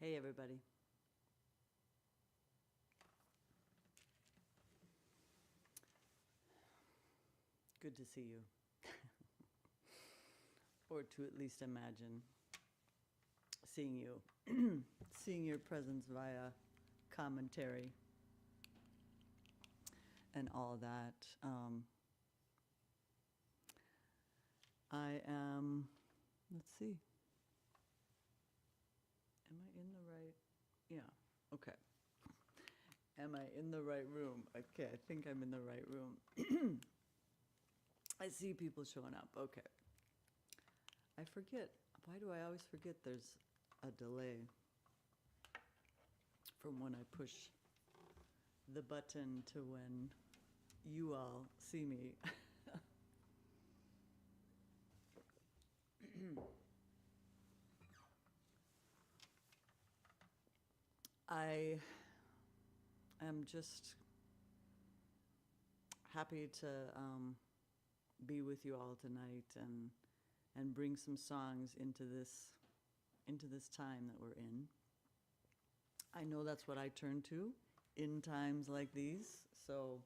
Hey, everybody. Good to see you. Or to at least imagine seeing you, seeing your presence via commentary and all that. I am, let's see. Am I in the right? Yeah, okay. Am I in the right room? Okay, I think I'm in the right room. I see people showing up, okay. I forget, why do I always forget there's a delay from when I push the button to when you all see me? I am just happy to be with you all tonight and bring some songs into this time that we're in. I know that's what I turn to in times like these, so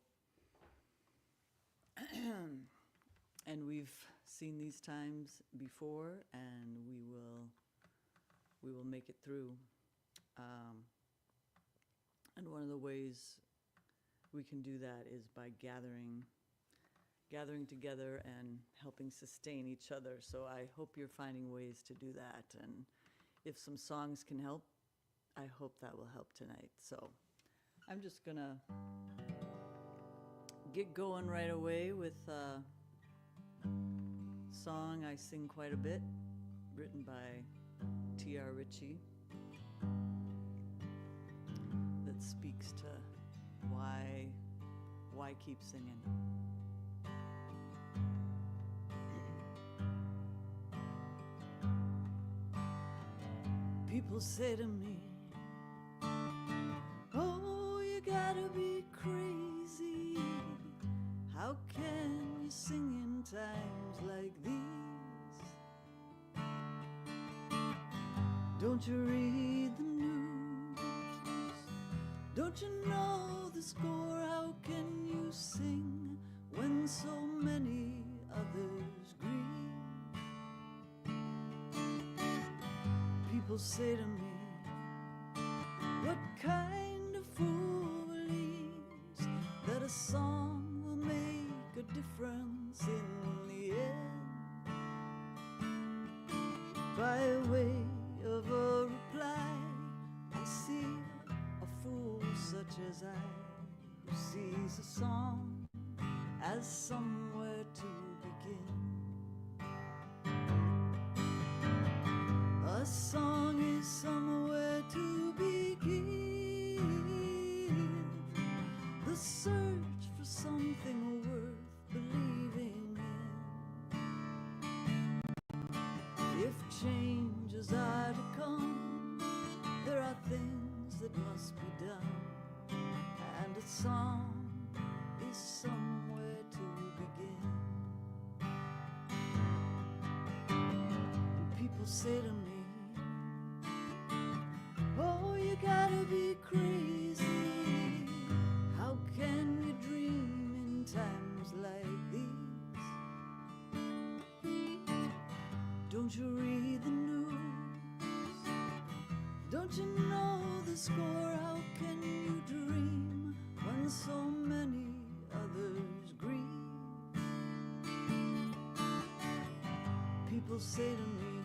and we've seen these times before, and we will make it through. And one of the ways we can do that is by gathering together and helping sustain each other. So I hope you're finding ways to do that. And if some songs can help, I hope that will help tonight. So I'm just gonna get going right away with a song I sing quite a bit, written by T.R. Ritchie, that speaks to why keep singing. People say to me, oh, you gotta be crazy. How can you sing in times like these? Don't you read the news? Don't you know the score? How can you sing when so many others grieve? People say to me, what kind of fool believes that a song will make a difference in the end? By way of a reply, I see a fool such as I, who sees a song as somewhere to begin. A song is somewhere to begin. The search for something worth believing in. If changes are to come, there are things that must be done, and a song is somewhere to begin. And people say to me, oh, you gotta be crazy. How can you dream in times like these? Don't you read the news? Don't you know the score? How can you dream when so many others grieve? People say to me,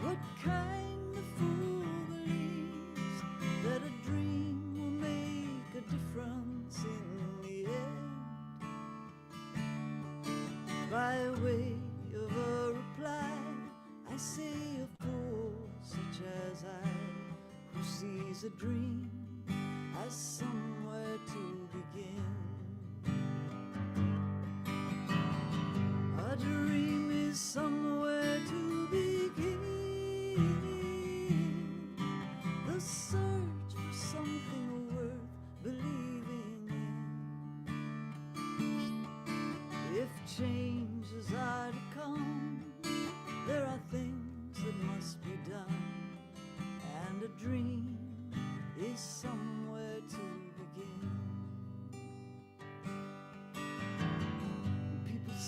what kind of fool believes that a dream will make a difference in the end? By way of a reply, I say a fool such as I, who sees a dream as somewhere to begin. A dream is somewhere to begin. The search for something worth believing in. If changes are to come, there are things that must be done,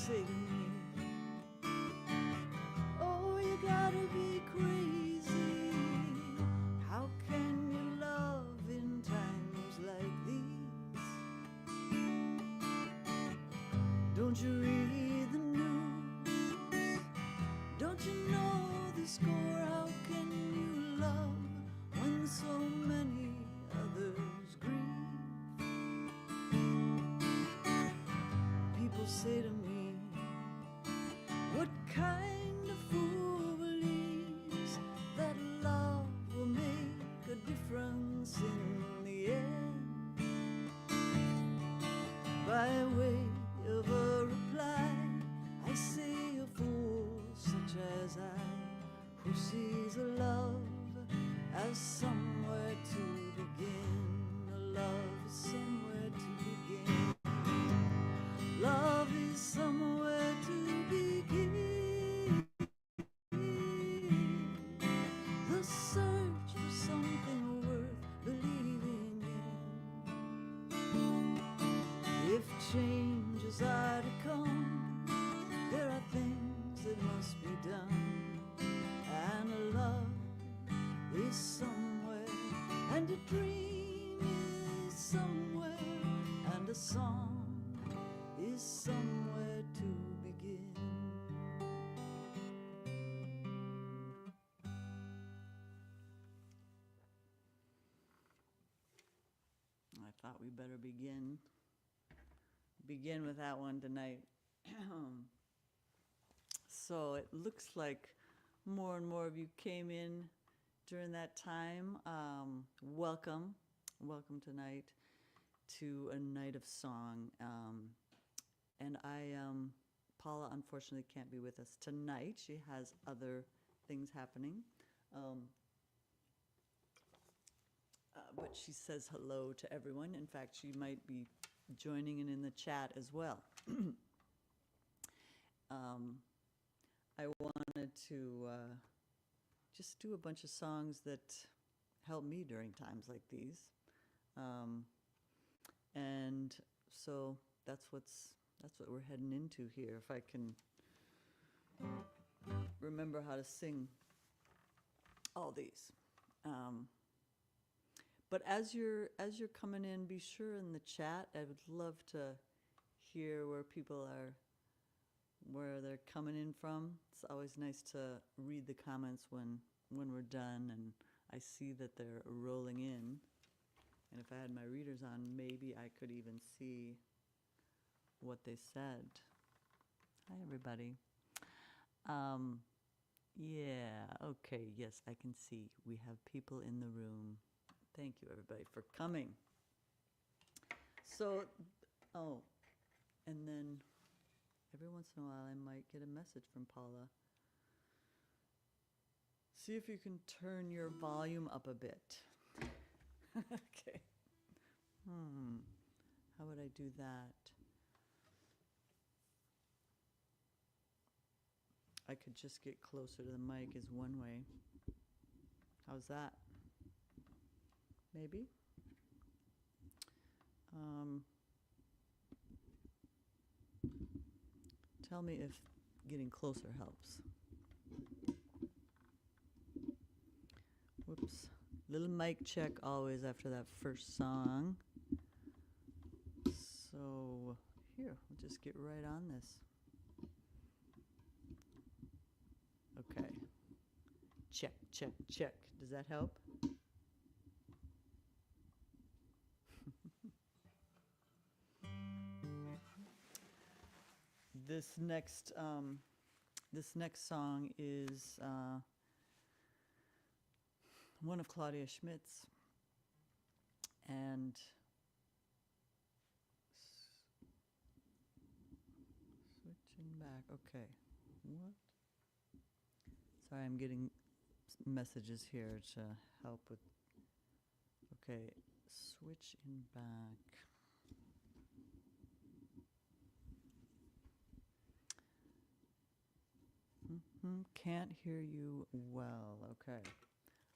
say to me, oh, you gotta be crazy. How can you love in times like these? Don't you read the news? Don't you know the score? How can you love when so many others grieve? People say to me, what kind of fool believes that love will make a difference in the end? By way of a reply, I say a fool such as I, who sees a love as somewhere to begin. A love is somewhere to begin. Love is somewhere to begin. The search for something worth believing in. If changes are to come, there are things that must be done. And a love is somewhere, and a dream is somewhere, and a song is somewhere to begin. I thought we better begin with that one tonight. So it looks like more and more of you came in during that time. Welcome tonight to a night of song. And Paula unfortunately can't be with us tonight. She has other things happening. But she says hello to everyone. In fact, she might be joining in the chat as well. I wanted to just do a bunch of songs that help me during times like these. And so that's what we're heading into here. If I can remember how to sing all these. But as you're coming in, be sure in the chat. I would love to hear where people are, where they're coming in from. It's always nice to read the comments when we're done and I see that they're rolling in. And if I had my readers on, maybe I could even see what they said. Hi, everybody. Yeah, okay, yes, I can see. We have people in the room. Thank you, everybody, for coming. So, oh, and then every once in a while I might get a message from Paula. See if you can turn your volume up a bit. Okay. How would I do that? I could just get closer to the mic is one way. How's that? Maybe? Tell me if getting closer helps. Whoops. Little mic check always after that first song. So here, we'll just get right on this. Okay. Check, check, check. Does that help? This next song is one of Claudia Schmidt's, and switching back. Okay, what? Sorry, I'm getting messages here to help with. Okay, switching back. Can't hear you well. Okay.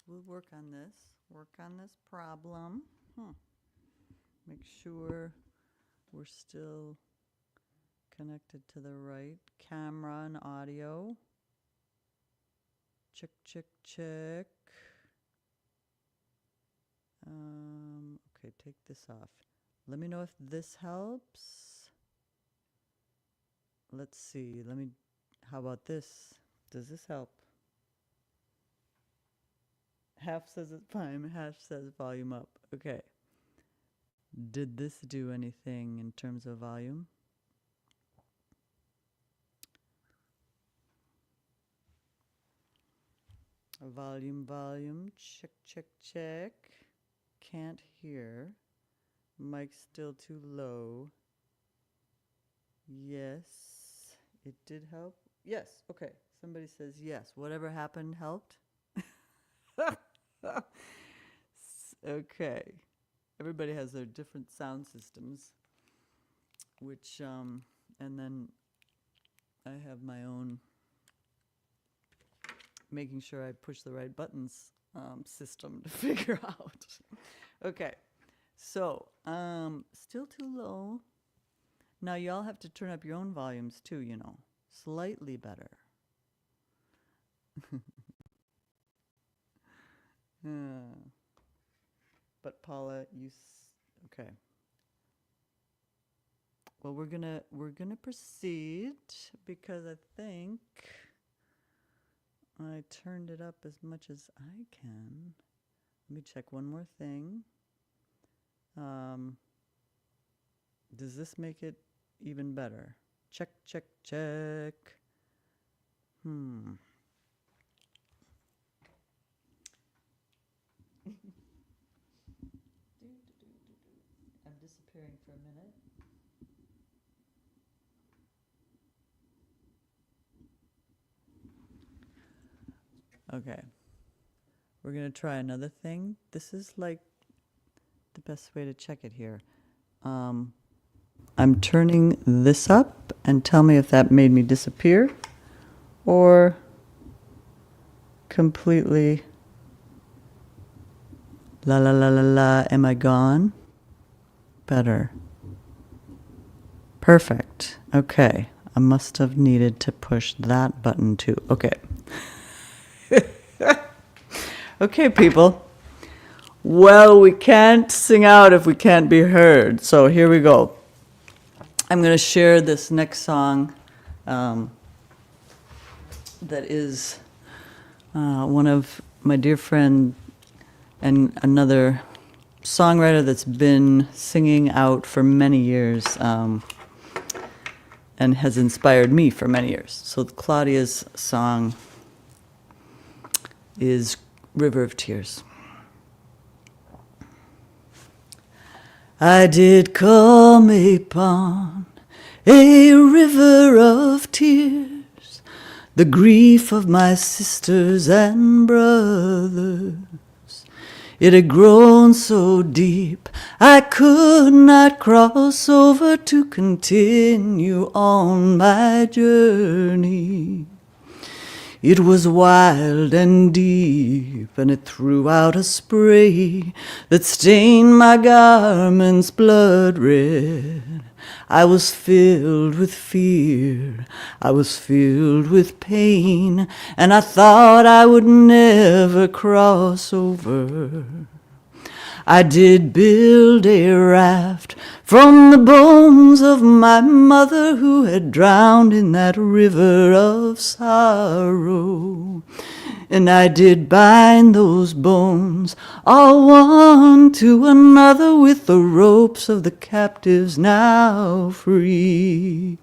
We'll work on this problem. Make sure we're still connected to the right. Camera and audio. Check, check, check. Okay, take this off. Let me know if this helps. Let's see. How about this? Does this help? Half says it's fine, half says volume up. Okay. Did this do anything in terms of volume? Volume, check, check, check. Can't hear. Mic's still too low. Yes, it did help. Yes, okay. Somebody says yes. Whatever happened helped. Okay. Everybody has their different sound systems, which, and then I have my own making sure I push the right buttons system to figure out. Okay, so still too low. Now y'all have to turn up your own volumes too, you know, slightly better. But Paula, okay. Well, we're gonna proceed because I think I turned it up as much as I can. Let me check one more thing. Does this make it even better? Check, check, check. I'm disappearing for a minute. Okay, we're gonna try another thing. This is like the best way to check it here. I'm turning this up and tell me if that made me disappear or completely la la la la la, am I gone? Better. Perfect. Okay, I must have needed to push that button too. Okay. Okay, people. Well, we can't sing out if we can't be heard. So here we go. I'm going to share this next song that is one of my dear friend and another songwriter that's been singing out for many years and has inspired me for many years. So Claudia's song is River of Tears. I did come upon a river of tears, the grief of my sisters and brothers. It had grown so deep I could not cross over to continue on my journey. It was wild and deep, and it threw out a spray that stained my garments blood red. I was filled with fear, I was filled with pain, and I thought I would never cross over. I did build a raft from the bones of my mother who had drowned in that river of sorrow. And I did bind those bones, all one to another, with the ropes of the captives now free.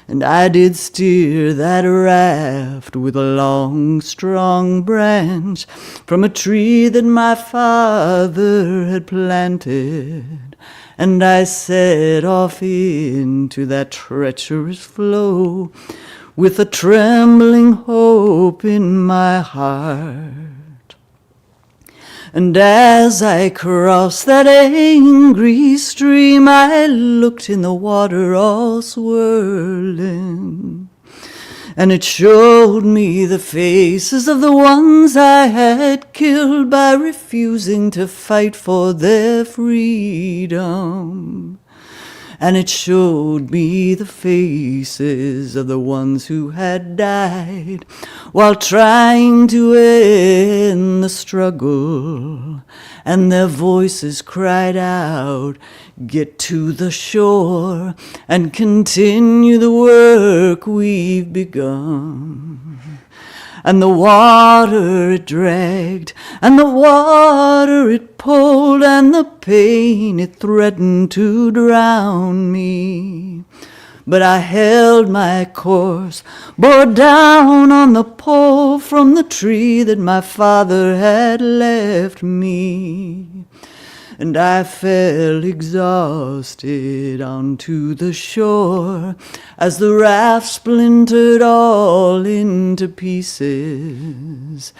And I did steer that raft with a long, strong branch from a tree that my father had planted. And I set off into that treacherous flow with a trembling hope in my heart. And as I crossed that angry stream, I looked in the water all swirling, and it showed me the faces of the ones I had killed by refusing to fight for their freedom. and it showed me the faces of the ones who had died while trying to end the struggle. And their voices cried out, "Get to the shore and continue the work we've begun." And the water it dragged, and the water it pulled, and the pain it threatened to drown me. But I held my course, bore down on the pole from the tree that my father had left me. And I fell exhausted onto the shore as the raft splintered all into pieces.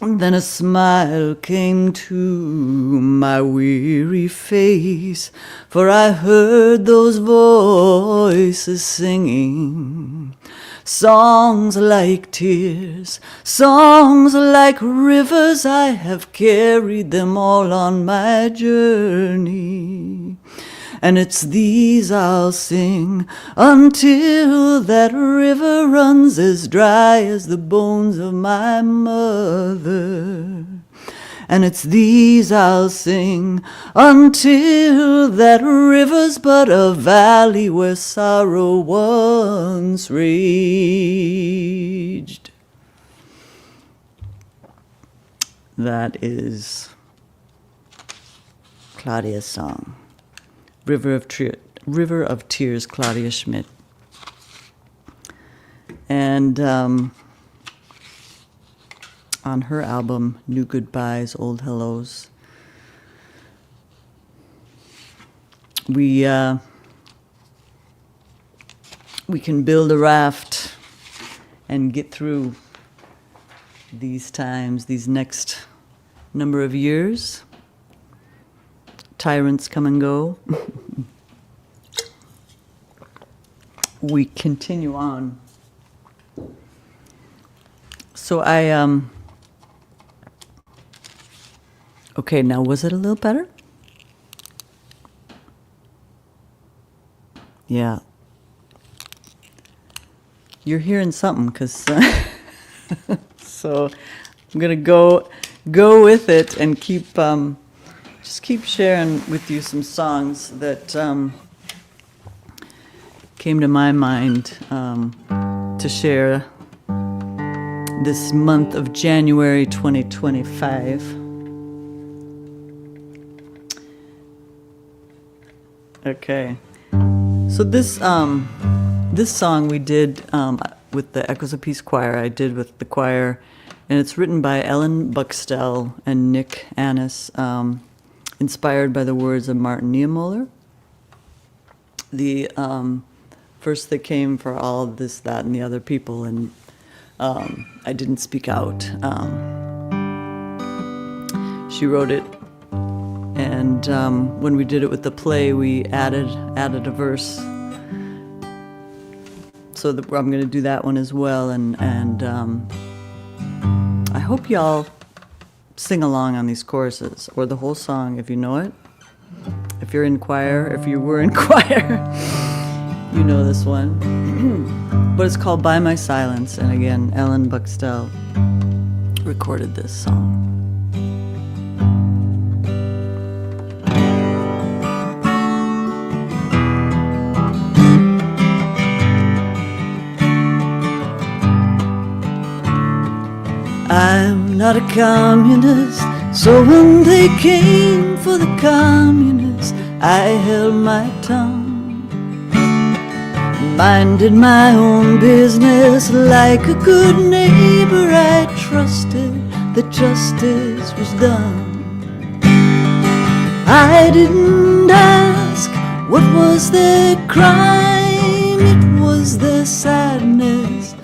And then a smile came to my weary face, for I heard those voices singing songs like tears, songs like rivers. I have carried them all on my journey. And it's these I'll sing until that river runs as dry as the bones of my mother. And it's these I'll sing until that river's but a valley where sorrow once raged. That is Claudia's song. River of Tears, Claudia Schmidt. And on her album, New Goodbyes, Old Hellos, we can build a raft and get through these times, these next number of years. Tyrants come and go. We continue on. So okay, now was it a little better? Yeah. You're hearing something, because so I'm gonna go with it and just keep sharing with you some songs that came to my mind to share this month of January 2025. Okay, so this song we did with the Echoes of Peace Choir. I did with the choir, and it's written by Ellen Buxtell and Nick Annis, inspired by the words of Martin Niemöller. The first that came for all of this, that, and the other people, and I didn't speak out. She wrote it, and when we did it with the play, we added a verse. So I'm going to do that one as well, and I hope y'all sing along on these choruses, or the whole song if you know it. If you're in choir, if you were in choir, you know this one. But it's called By My Silence, and again, Ellen Buxtell recorded this song. I'm not a communist, so when they came for the communists, I held my tongue. Minded my own business like a good neighbor. I trusted that justice was done. I didn't ask what was their crime, it was their sadness,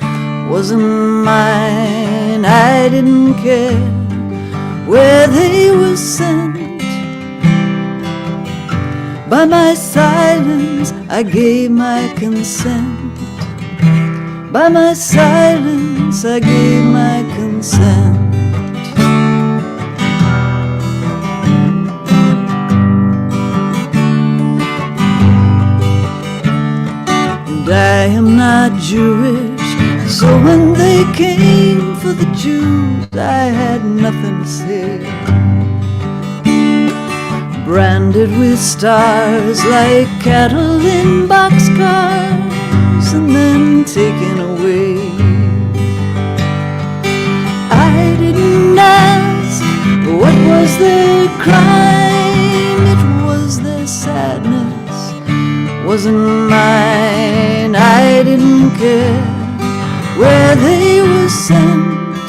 wasn't mine. I didn't care where they were sent. By my silence I gave my consent. By my silence I gave my consent. I am not Jewish, so when they came for the Jews, I had nothing to say. Branded with stars like cattle in boxcars and then taken away. I didn't ask what was their crime, it was their sadness, wasn't mine. I didn't care where they were sent.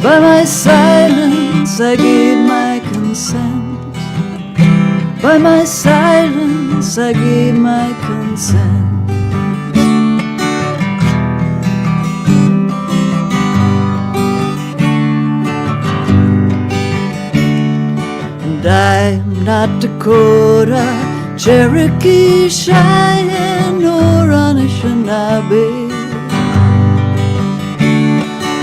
By my silence I gave my consent. By my silence I gave my consent. And I'm not Dakota, Cherokee, Cheyenne, or Anishinaabe.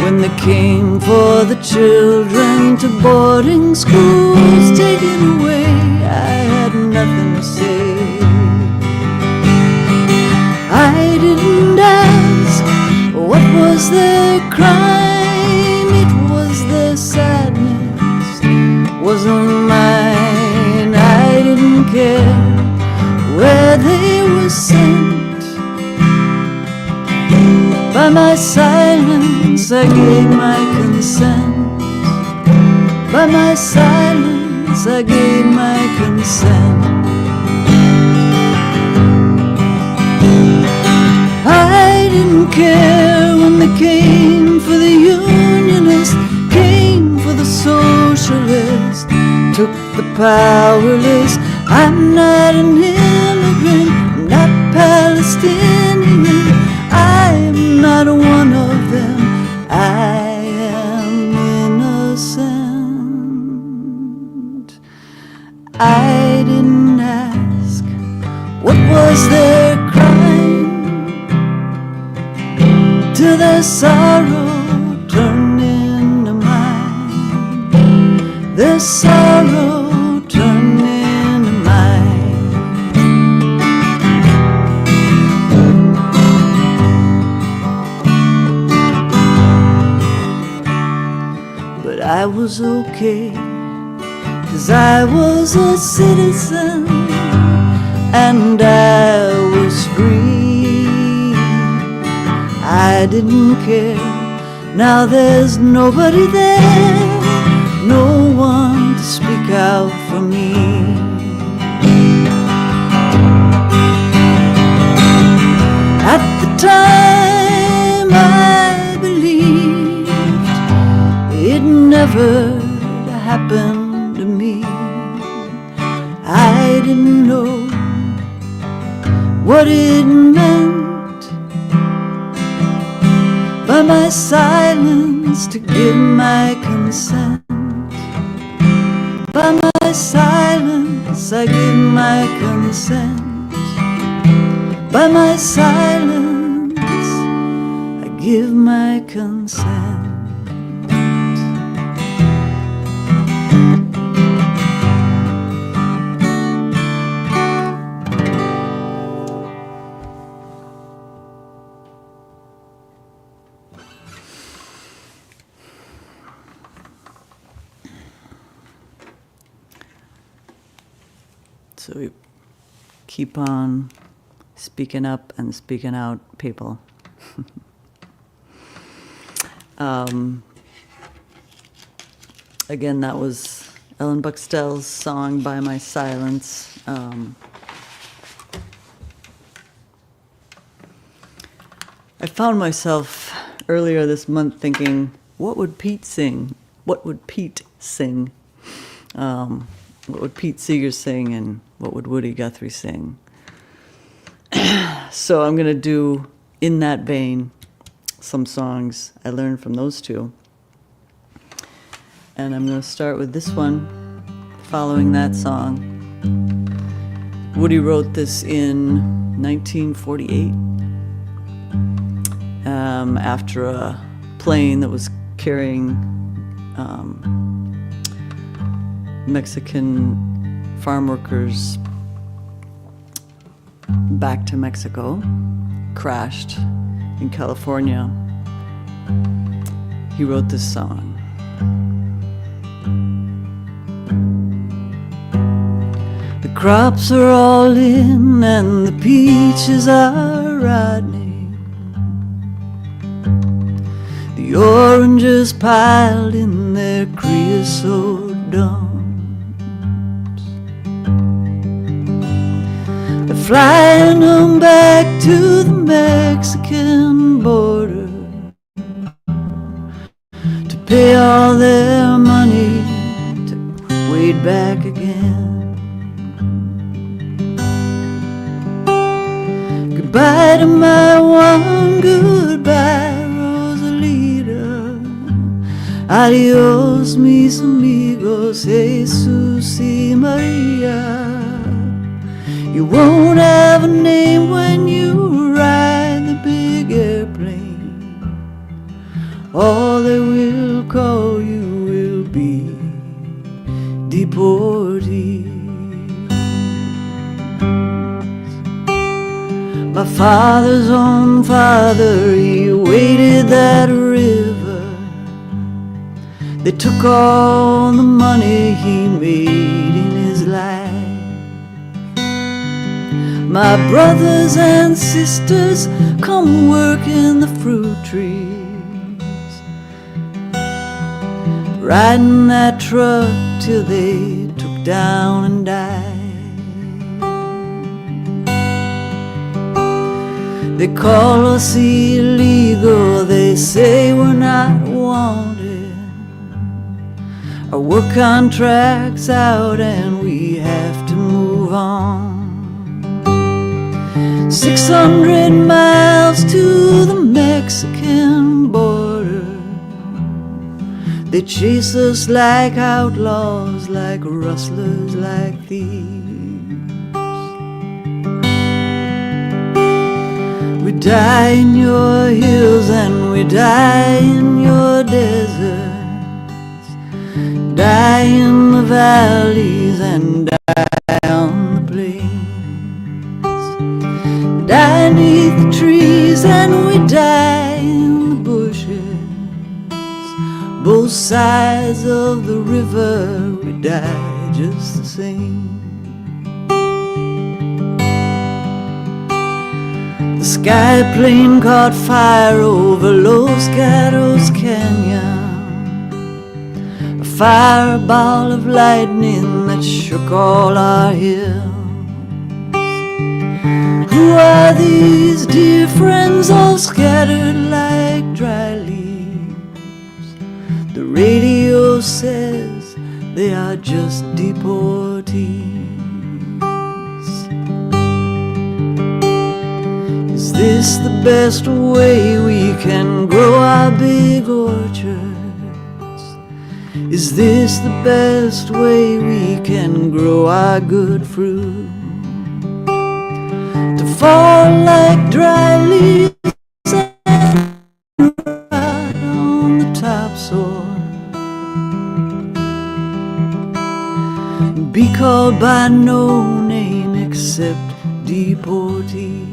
When they came for the children to boarding schools taken away, I had nothing to say. I didn't ask what was their crime, it was their sadness, wasn't mine. I didn't care where they were sent. By my silence I gave my consent. By my silence I gave my consent. I didn't care when they came for the Unionists, came for the Socialists, took the powerless. I'm not an immigrant, I'm not Palestinian, I'm not one of them, I am innocent. I didn't ask what was their crime, till their sorrow turned into mine. Their sorrow turned into mine. I was okay, 'cause I was a citizen and I was free. I didn't care, now there's nobody there, no one to speak out for me. At the time I believed it never happened to me. I didn't know what it meant. By my silence to give my consent. By my silence I give my consent. By my silence I give my consent. So we keep on speaking up and speaking out, people. Again, that was Ellen Buxtell's song, By My Silence. I found myself earlier this month thinking, what would Pete sing? What would Pete sing? What would Pete Seeger sing, and what would Woody Guthrie sing? So I'm going to do, in that vein, some songs I learned from those two. And I'm going to start with this one, following that song. Woody wrote this in 1948, after a plane that was carrying Mexican farm workers back to Mexico, crashed in California, he wrote this song. The crops are all in and the peaches are ripening. The oranges piled in their creosote domes. They're flying them back to the Mexican border to pay all their money to wade back again. Goodbye to my one, goodbye Rosalita. Adios mis amigos, Jesus y Maria. You won't have a name when you ride the big airplane. All they will call you will be deportees. My father's own father, he waded that river. They took all the money he made in his life. My brothers and sisters come work in the fruit trees, riding that truck till they took down and died. They call us illegal, they say we're not wanted. Our work contract's out and we have to move on. 600 miles to the Mexican border. They chase us like outlaws, like rustlers, like thieves. We die in your hills and we die in your deserts, die in the valleys and die on the plains, die beneath the trees and we die in the bushes, both sides of the river we die just the same. The sky plane caught fire over Los Gatos Canyon, a fireball of lightning that shook all our hills. Who are these dear friends all scattered like dry leaves? The radio says they are just deportees. Is this the best way we can grow our big orchards? Is this the best way we can grow our good fruit? To fall like dry leaves and rot on the topsoil, and be called by no name except deportee.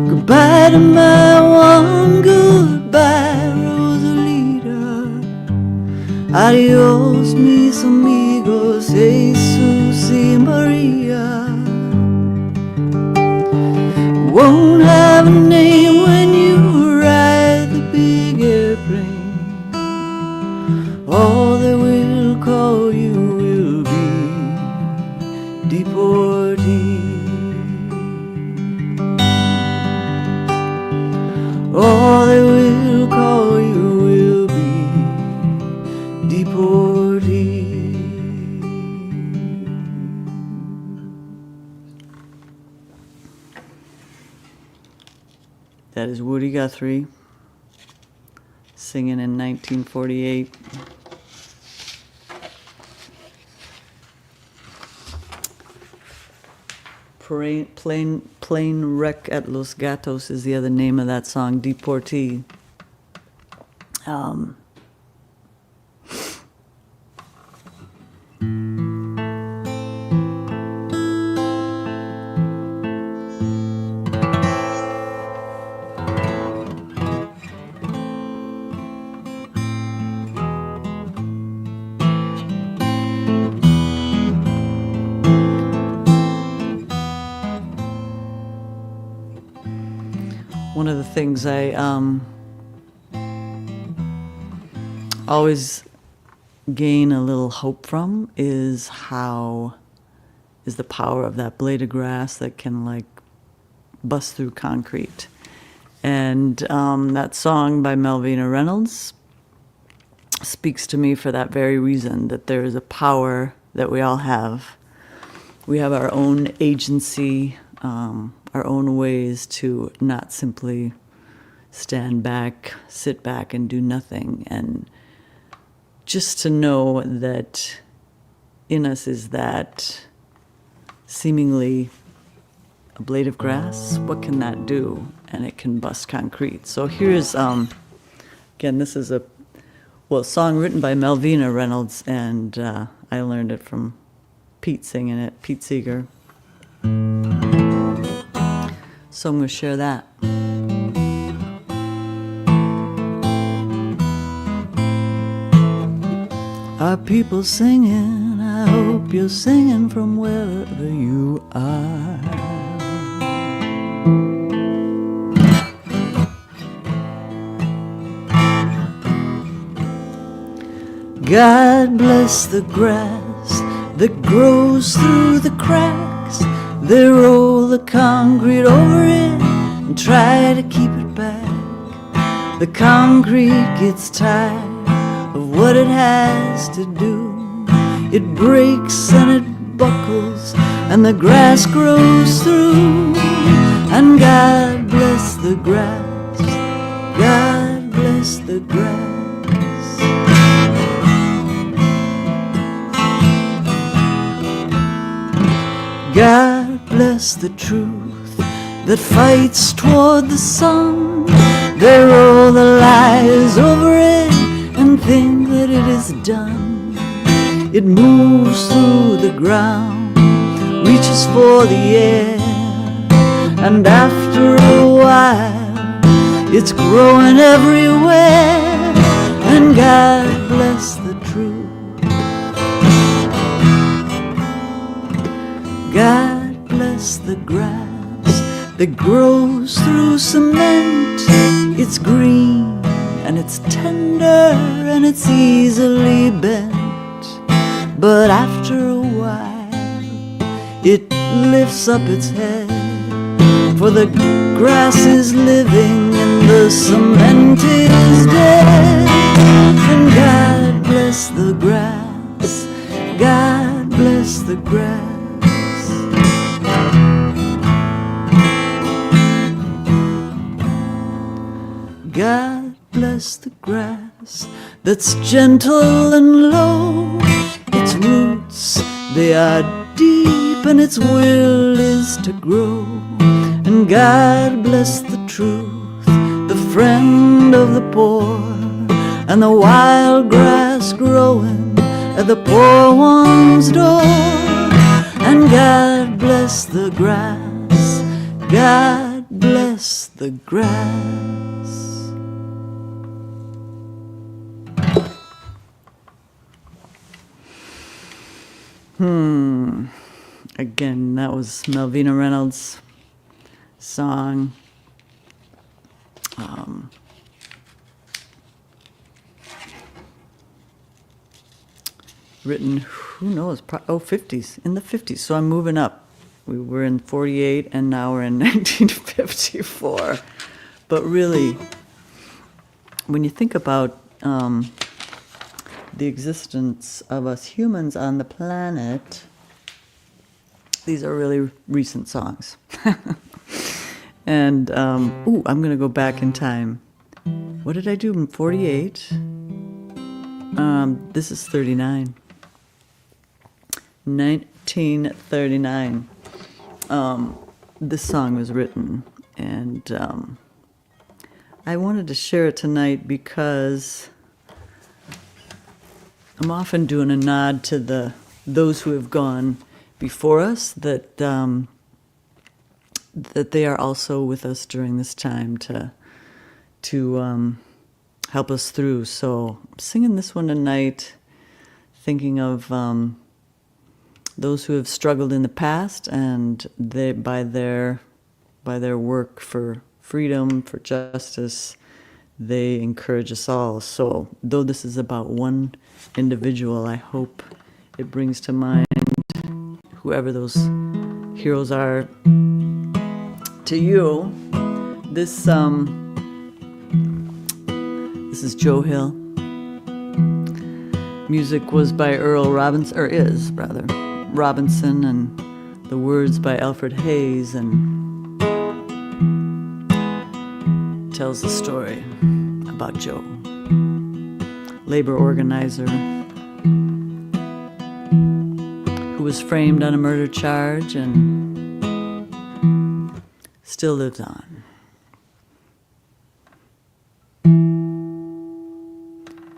Goodbye to my one, goodbye Rosalita. Adios mis amigos, Jesus y Maria. Won't have a name when you ride the big airplane. All they will call you will be deportee. All they will call you will be deportee. That is Woody Guthrie singing in 1948. Plane Wreck at Los Gatos is the other name of that song, Deportee. things I always gain a little hope from is the power of that blade of grass that can like bust through concrete. And that song by Malvina Reynolds speaks to me for that very reason, that there is a power that we all have. We have our own agency, our own ways to not simply stand back, sit back, and do nothing. And just to know that in us is that seemingly a blade of grass, what can that do? And it can bust concrete. So here's, again, this is a song written by Malvina Reynolds, and I learned it from Pete singing it, Pete Seeger. So I'm going to share that. Are people singing? I hope you're singing from wherever you are. God bless the grass that grows through the cracks. They roll the concrete over it and try to keep it back. The concrete gets tired of what it has to do. It breaks and it buckles and the grass grows through. And God bless the grass, God bless the grass. God bless the truth that fights toward the sun. They roll the lies over it and think that it is done. It moves through the ground, reaches for the air, and after a while it's growing everywhere. And God bless the truth, God bless the grass that grows through cement. It's green and it's tender and it's easily bent. But after a while it lifts up its head, for the grass is living and the cement is dead. And God bless the grass, God bless the grass. God bless the grass that's gentle and low. Its roots, they are deep, and its will is to grow. And God bless the truth, the friend of the poor, and the wild grass growing at the poor one's door. And God bless the grass, God bless the grass. Again, that was Malvina Reynolds' song. Written, who knows, 50s, in the 50s. So I'm moving up. We were in 48 and now we're in 1954. But really, when you think about the existence of us humans on the planet, these are really recent songs. And, I'm going to go back in time. What did I do in 48? This is 39. 1939. This song was written, and I wanted to share it tonight because I'm often doing a nod to those who have gone before us, that they are also with us during this time to help us through. So I'm singing this one tonight, thinking of those who have struggled in the past, and they by their work for freedom, for justice. They encourage us all. So though this is about one individual, I hope it brings to mind whoever those heroes are to you. This is Joe Hill. Music was by Earl Robinson, or is rather, Robinson, and the words by Alfred Hayes, and tells the story about Joe, labor organizer who was framed on a murder charge and still lives on.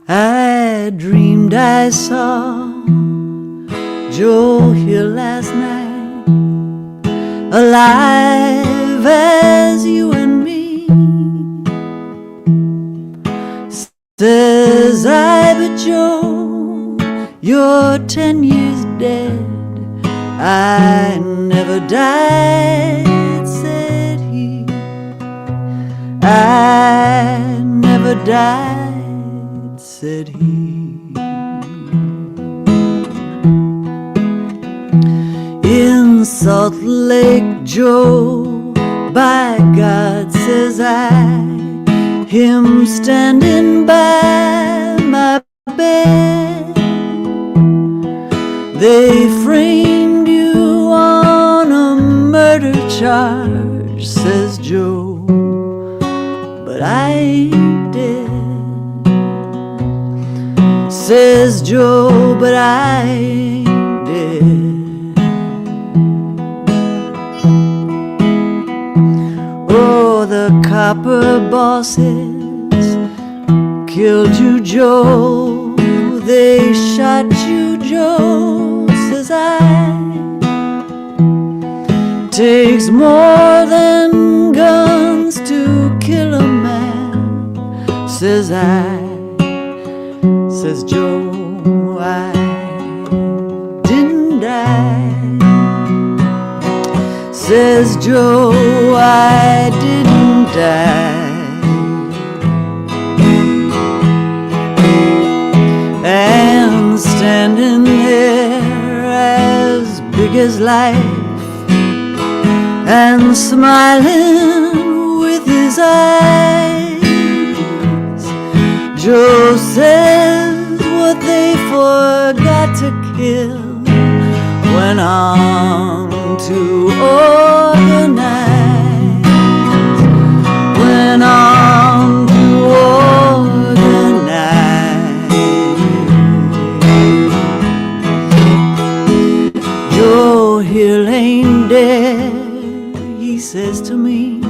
I dreamed I saw Joe Hill last night, alive as you and me. Says I, but Joe, you're 10 years dead. I never died, said he. I never died, said he. In Salt Lake, Joe, by God, says I, him standing by my bed. They framed you on a murder charge, says Joe, but I ain't dead. Says Joe, but I ain't dead. Oh, the copper bosses killed you, Joe. They shot you, Joe, says I. Takes more than guns to kill a man, says I. Says Joe, I didn't die. Says Joe, I didn't die. And standing there as big as life, and smiling with his eyes, Joe says what they forgot to kill went on to organize, went on to organize. Joe Hill ain't dead, he says to me.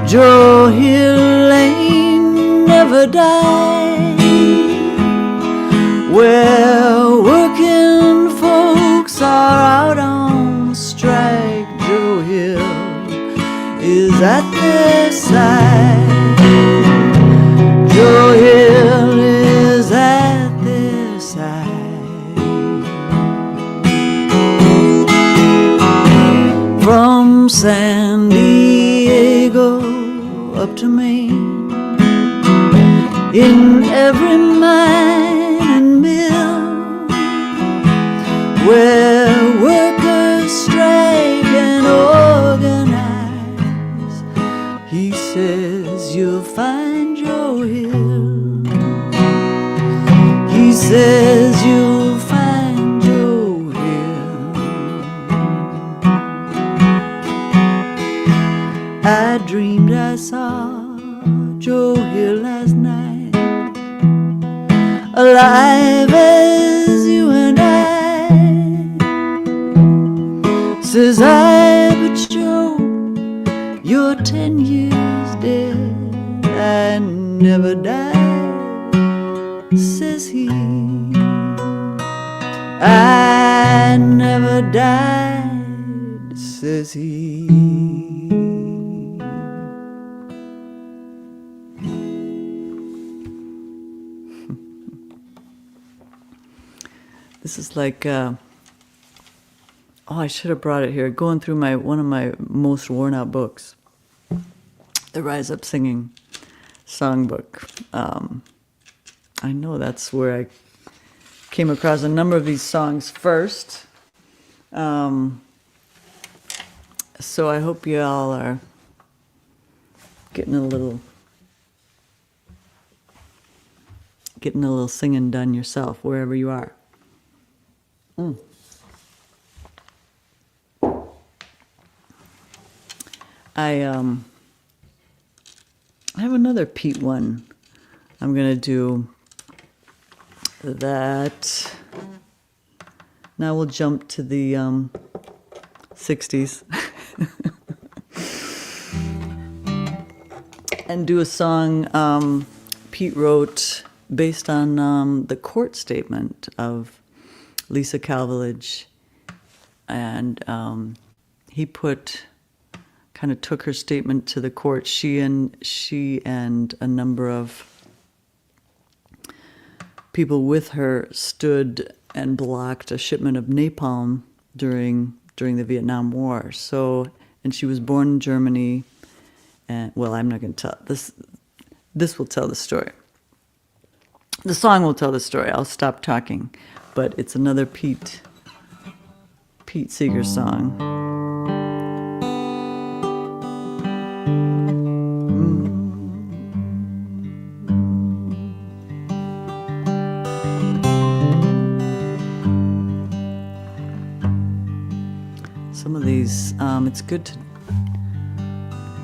Joe Hill ain't never died. Well, working folks are out on strike. Joe Hill is at their side. Joe Hill is at their side. From San Diego up to Maine, in every mine and mill where workers strike and organize, he says you'll find Joe Hill. He says you'll find Joe Hill. I dreamed I saw Joe Hill last night, alive as you and I. Says I, but Joe, you're 10 years dead. I never died, says he. I never died, says he. This is like, oh, I should have brought it here. Going through one of my most worn out books. the Rise Up Singing songbook. I know that's where I came across a number of these songs first. So I hope you all are getting a little singing done yourself, wherever you are. I have another Pete one. I'm gonna do that. Now we'll jump to the 60s and do a song Pete wrote based on the court statement of Lisa Kalvelage, and he kind of took her statement to the court. She and a number of people with her stood and blocked a shipment of napalm during the Vietnam War. So, and she was born in Germany, and well, I'm not going to tell this. This will tell the story. The song will tell the story. I'll stop talking, but it's another Pete Seeger song. Some of these, it's good to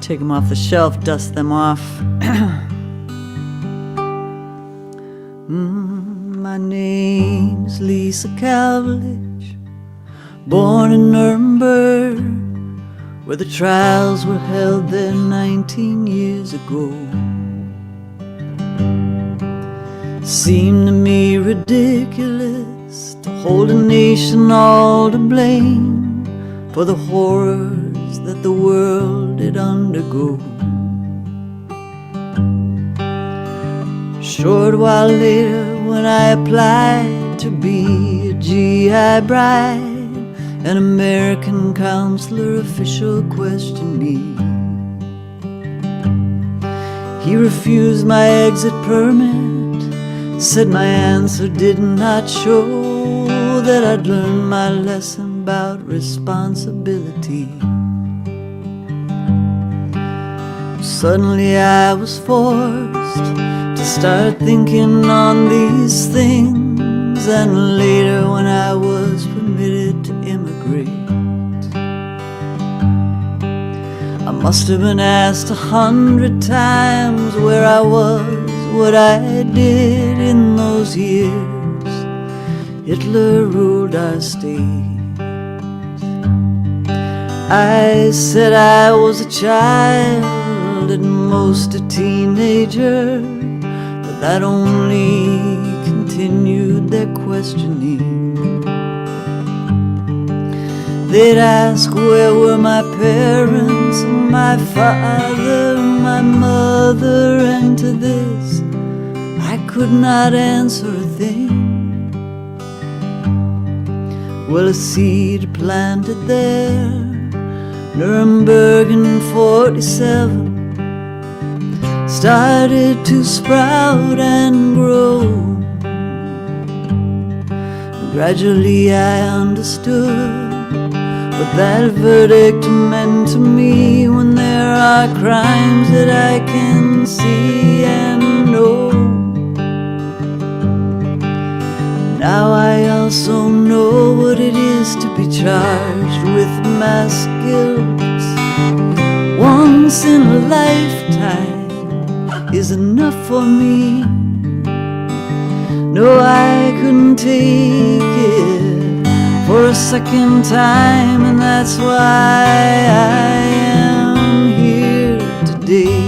take them off the shelf, dust them off. My name's Lisa Kalvelage, born in Nuremberg, where the trials were held there 19 years ago. Seemed to me ridiculous to hold a nation all to blame for the horrors that the world did undergo. Short while later, when I applied to be a GI bride, an American consular official questioned me. He refused my exit permit, said my answer did not show that I'd learned my lesson about responsibility. Suddenly I was forced to start thinking on these things, and later when I was permitted to immigrate, I must have been asked 100 times where I was, what I did in those years Hitler ruled our state. I said I was a child, at most a teenager, but that only continued their questioning. They'd ask where were my parents, my father, my mother, and to this I could not answer a thing. Well, a seed planted there, Nuremberg in 47, started to sprout and grow. Gradually I understood what that verdict meant to me, when there are crimes that I can see and know. Now I also know what it is to be charged with mass guilt. Once in a lifetime is enough for me. No, I couldn't take it for a second time, and that's why I am here today.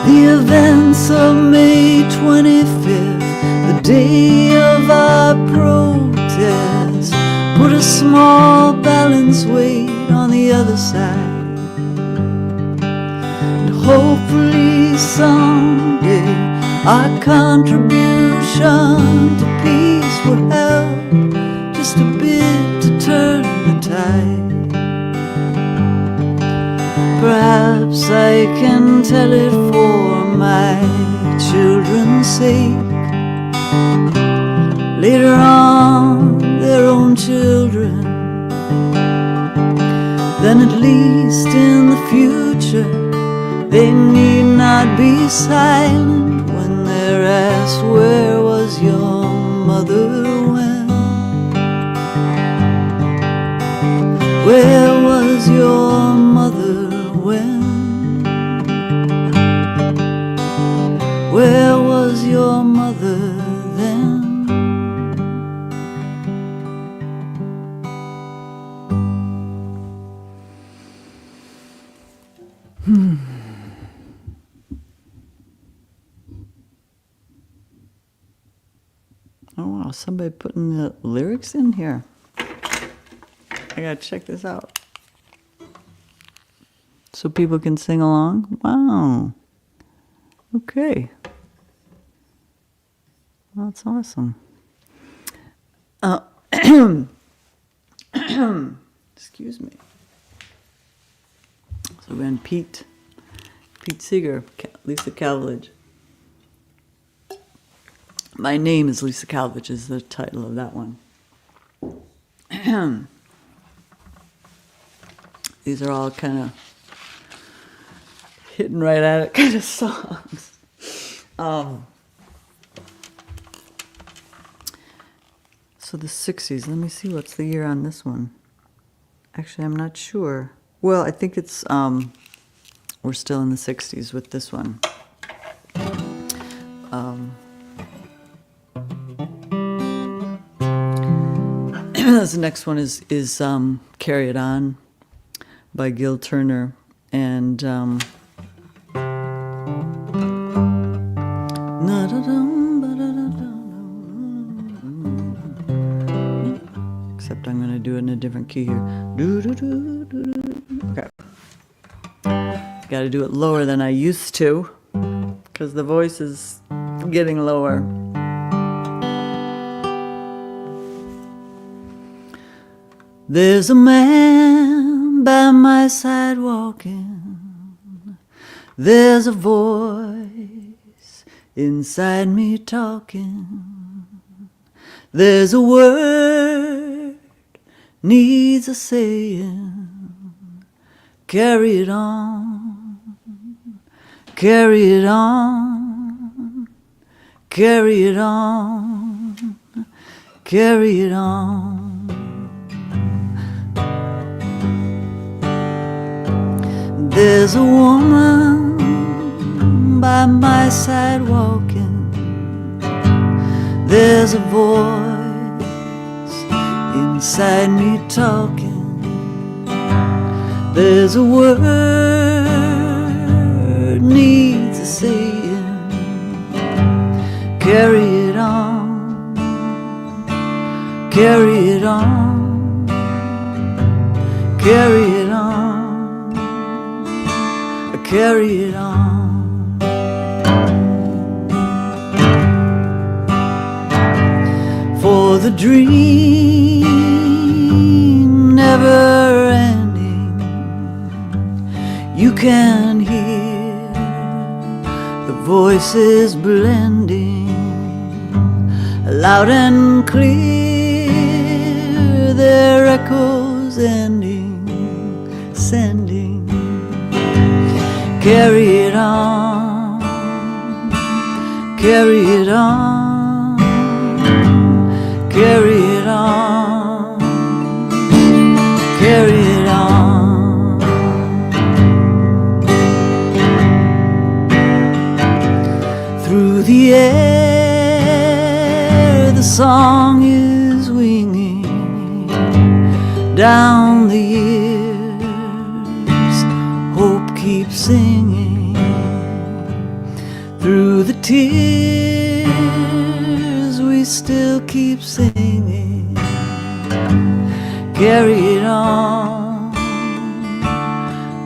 The events of May 25th, the day of our protest, put a small balance weight on the other side. And hopefully someday our contribution to peace will help just a bit to turn the tide. perhaps I can tell it for my children's sake. Later on, their own children. Then at least in the future, they need not be silent when they're asked, where was your mother when? Where was your mother when? Where was your mother then? Oh wow, somebody putting the lyrics in here. I gotta check this out. So people can sing along? Wow. Okay. That's awesome. Excuse me. So we're in Pete Seeger, Lisa Kalvelage. My Name is Lisa Kalvelage is the title of that one. These are all kind of hitting right at it kind of songs. So the 60s, let me see what's the year on this one. Actually, I'm not sure. Well, I think it's, we're still in the 60s with this one. The next one is Carry It On by Gil Turner. And except I'm going to do it in a different key here. Okay. Got to do it lower than I used to because the voice is getting lower. There's a man by my side walking. There's a voice inside me talking. There's a word needs a saying. Carry it on, carry it on, carry it on, carry it on. There's a woman by my side walking. There's a voice inside me talking. There's a word needs a saying. Carry it on, carry it on, carry it on. Carry it on. For the dream never ending, you can hear the voices blending, loud and clear, their echoes ending, sending. Carry it on, carry it on, carry it on, carry it on. Through the air, the song is winging down the years. Hope keeps singing. Through the tears, we still keep singing. Carry it on,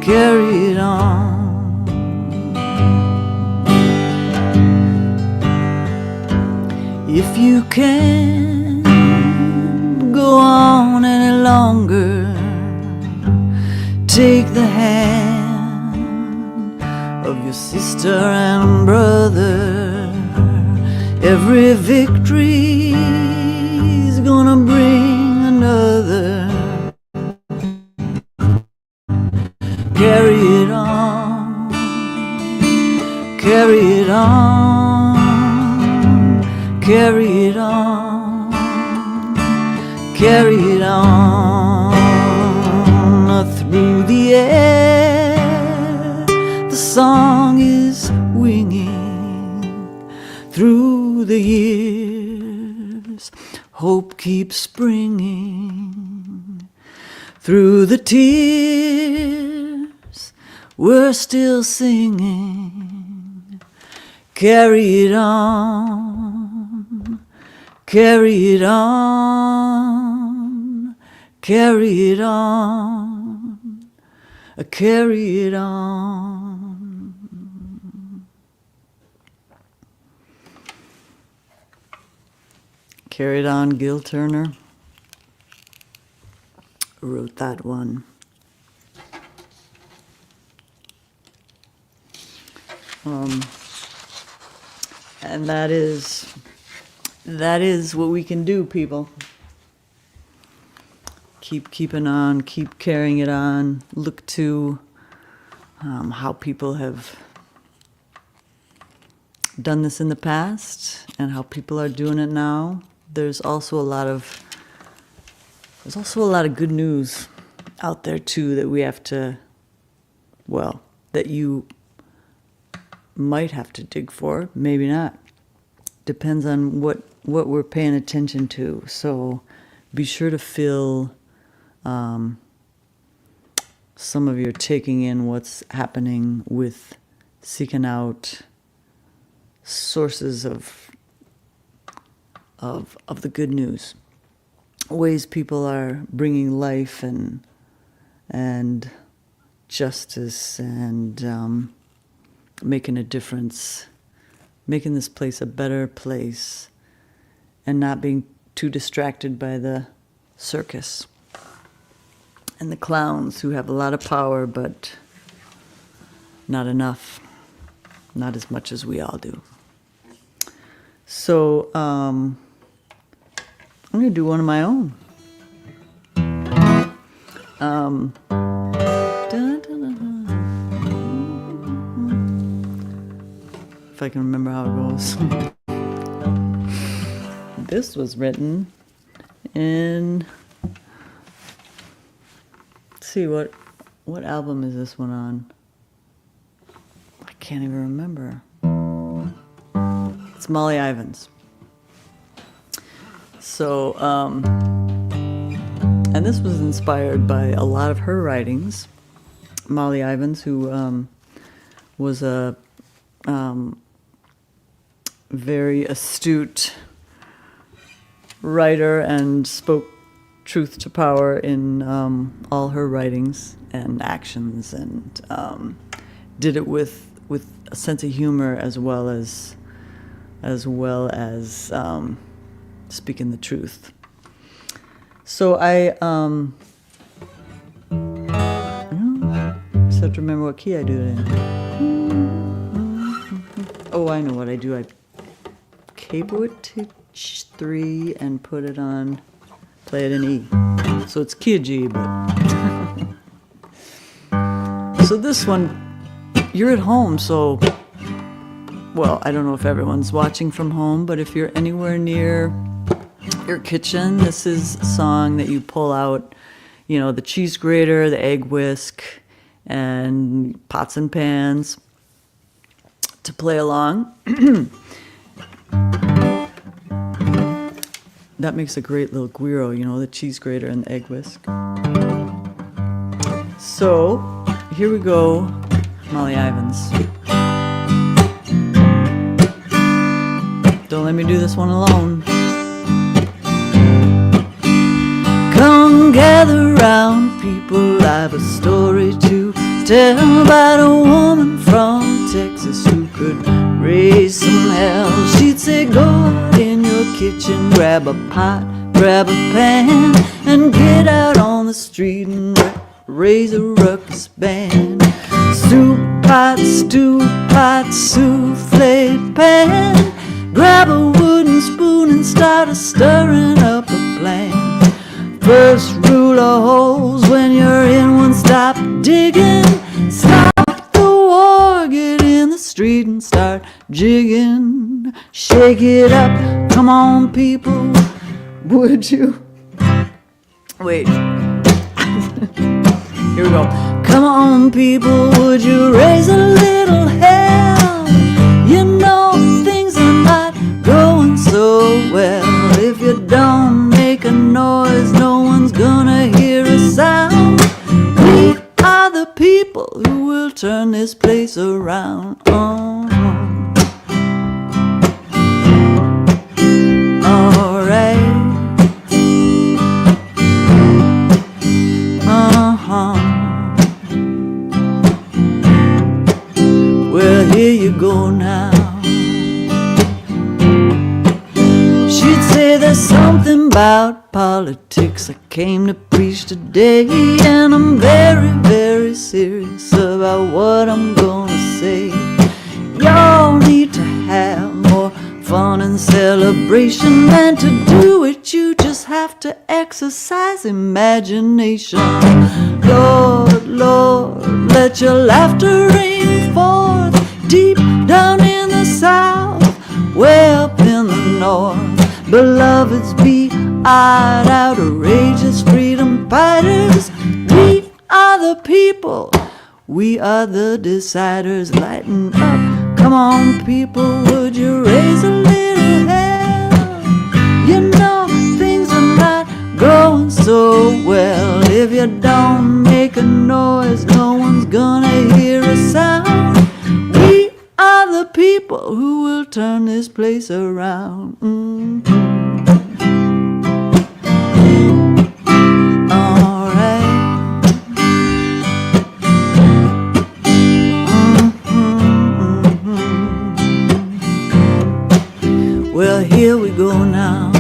carry it on. If you can't go on any longer, take the hand your sister and brother. Every victory's gonna bring another. Carry it on, carry it on, carry it on, carry it on. Through the air, the song is winging. Through the years, hope keeps springing. Through the tears, we're still singing. Carry it on, carry it on, carry it on, carry it on. Carry it on, Gil Turner wrote that one. And that is what we can do, people. Keep keeping on, keep carrying it on. Look to how people have done this in the past and how people are doing it now. There's also a lot of good news out there too that we have to, well, that you might have to dig for, maybe not. Depends on what we're paying attention to. So be sure to fill some of your taking in what's happening with seeking out sources of the good news, ways people are bringing life and justice and making a difference, making this place a better place, and not being too distracted by the circus and the clowns who have a lot of power, but not enough, not as much as we all do. So I'm going to do one of my own. If I can remember how it goes. This was written in, let's see, what album is this one on? I can't even remember. It's Molly Ivins. So, and this was inspired by a lot of her writings. Molly Ivins, who was a very astute writer and spoke truth to power in all her writings and actions, and did it with a sense of humor as well as speaking the truth. So I just have to remember what key I do it in. Oh, I know what I do. I capo it to 3 and put it on, play it in E. So it's key of G, but so this one, you're at home, so, well, I don't know if everyone's watching from home, but if you're anywhere near your kitchen, this is a song that you pull out, the cheese grater, the egg whisk, and pots and pans to play along. That makes a great little guiro, the cheese grater and the egg whisk. So, here we go, Molly Ivins. Don't let me do this one alone. Come gather round, people, I have a story to tell about a woman from Texas who could raise some hell. She'd say, go out in your kitchen, grab a pot, grab a pan, and get out on the street and raise a ruckus band. Stew pot, stew hot souffle pan. Grab a wooden spoon and start stirring up a plan. First rule of holes when you're in one, stop digging. Stop the war, get in the street and start jigging. Shake it up, come on people, would you? Wait. Here we go. Come on people, would you raise a little hell? You know things are not going so well. If you don't make a noise, no one's gonna hear a sound. We are the people who will turn this place around. Alright. Well, here you go now. She'd say there's something about politics I came to preach today, and I'm very, very serious about what I'm gonna say. Y'all need to have more fun and celebration, and to do it you just have to exercise imagination. Lord, Lord, let your laughter ring forth deep down in the south, way up in the north. Beloveds, be-eyed, outrageous freedom fighters. We are the people, we are the deciders. Lighten up, come on people, would you raise a little hell? You know things are not going so well. If you don't make a noise, no one's gonna hear a sound. We are the people who will turn this place around. Well, here we go now.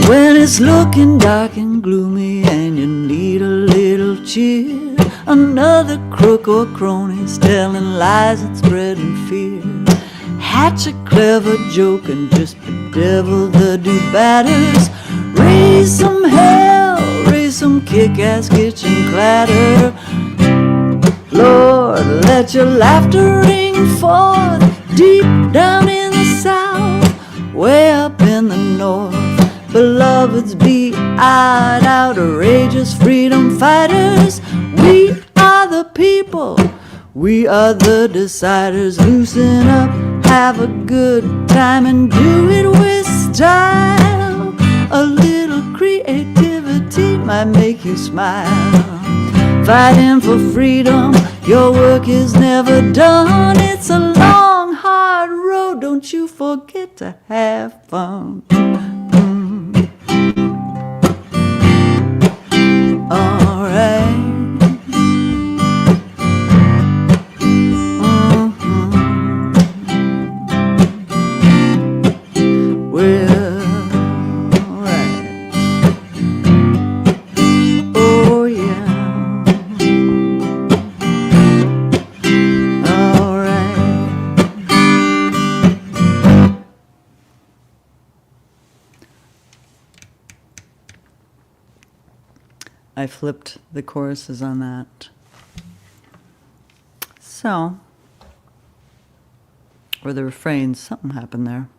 When it's looking dark and gloomy and you need a little cheer, another crook or crony's telling lies and spreading fear. Hatch a clever joke and just bedevil the do-batters. Raise some hell, raise some kick-ass kitchen clatter. Lord, let your laughter ring forth deep down in the south, way up in the north. Beloveds, be-eyed, outrageous freedom fighters. We are the people, we are the deciders. Loosen up, have a good time, and do it with style. A little creativity might make you smile. Fighting for freedom, your work is never done. It's a long, hard road, don't you forget to have fun. Alright. Well, alright. Oh yeah. I flipped the choruses on that. So, or the refrains, something happened there.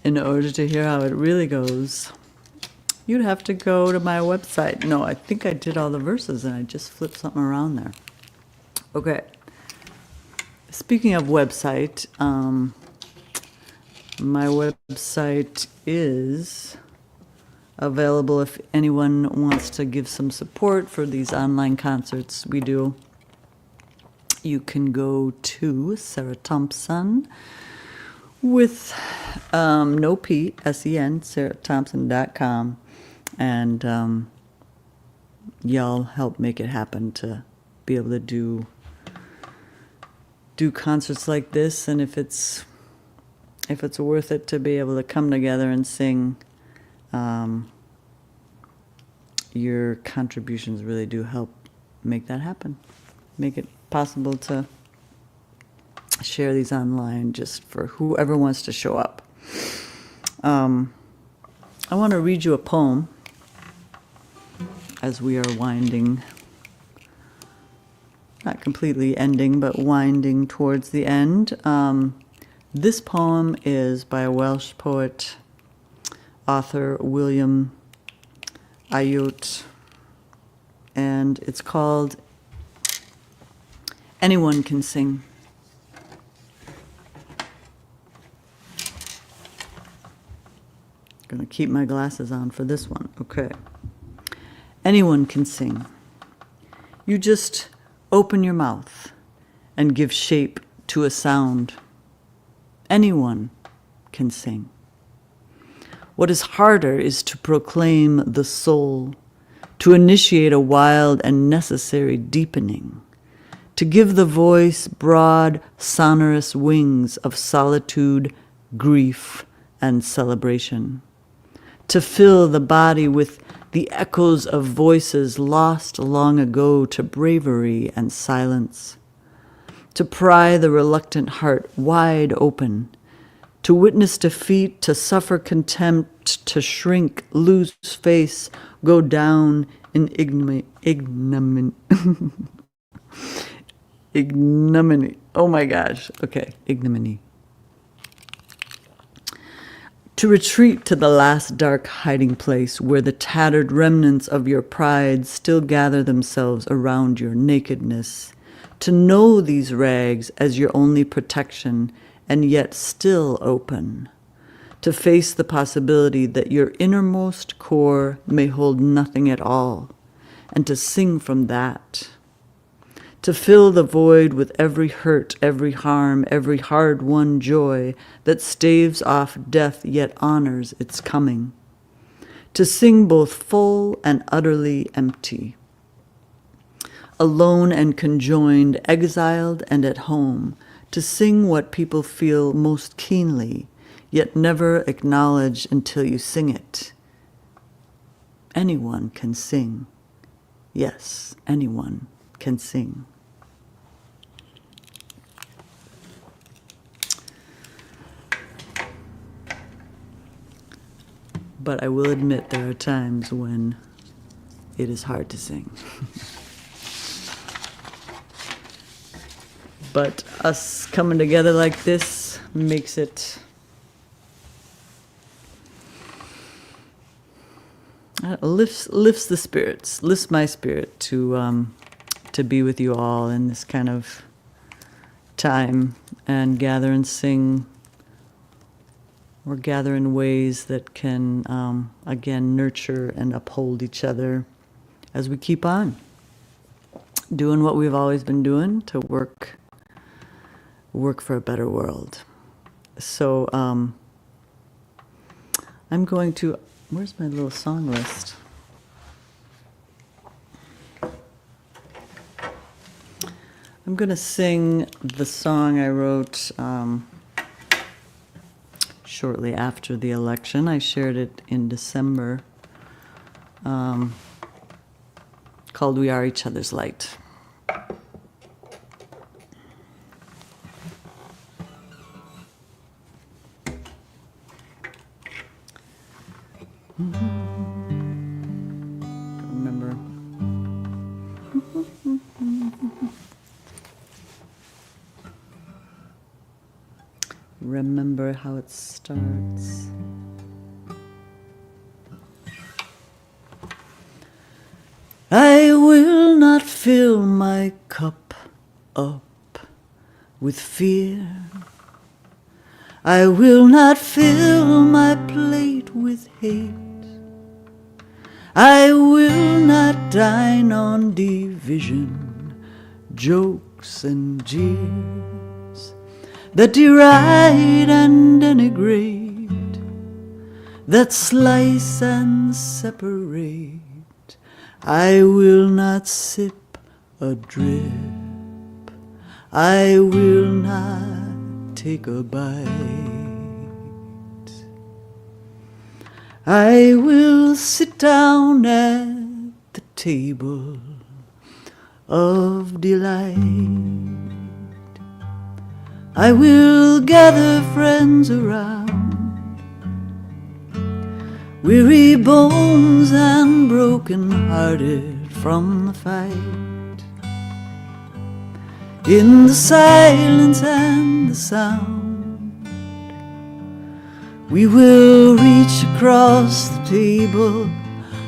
In order to hear how it really goes, you'd have to go to my website. No, I think I did all the verses and I just flipped something around there. Okay. Speaking of website, my website is available if anyone wants to give some support for these online concerts we do. You can go to Sara Thomsen with no P, S-E-N, SaraThomsen.com, and y'all help make it happen to be able to do concerts like this. And if it's worth it to be able to come together and sing, your contributions really do help make that happen. Make it possible to share these online just for whoever wants to show up. I want to read you a poem as we are winding, not completely ending, but winding towards the end. This poem is by a Welsh poet, author William Ayot, and it's called Anyone Can Sing. I'm going to keep my glasses on for this one. Okay. Anyone can sing. You just open your mouth and give shape to a sound. Anyone can sing. What is harder is to proclaim the soul, to initiate a wild and necessary deepening, to give the voice broad, sonorous wings of solitude, grief, and celebration, to fill the body with the echoes of voices lost long ago to bravery and silence, to pry the reluctant heart wide open, to witness defeat, to suffer contempt, to shrink, lose face, go down in ignominy. Oh my gosh. Okay, ignominy. To retreat to the last dark hiding place where the tattered remnants of your pride still gather themselves around your nakedness, to know these rags as your only protection and yet still open, to face the possibility that your innermost core may hold nothing at all, and to sing from that, to fill the void with every hurt, every harm, every hard-won joy that staves off death yet honors its coming, to sing both full and utterly empty, alone and conjoined, exiled and at home, to sing what people feel most keenly, yet never acknowledge until you sing it. Anyone can sing. Yes, anyone can sing. But I will admit there are times when it is hard to sing. But us coming together like this makes it lifts the spirits, lifts my spirit to be with you all in this kind of time and gather and sing, or gather in ways that can again nurture and uphold each other as we keep on doing what we've always been doing to work for a better world. So I'm going to, where's my little song list? I'm going to sing the song I wrote shortly after the election. I shared it in December, called We Are Each Other's Light. Remember. Remember how it starts. I will not fill my cup up with fear. I will not fill my plate with hate. I will not dine on division, jokes and jeers that deride and denigrate, that slice and separate. I will not sip a drip. I will not take a bite. I will sit down at table of delight. I will gather friends around, weary bones and broken-hearted from the fight. In the silence and the sound, we will reach across the table,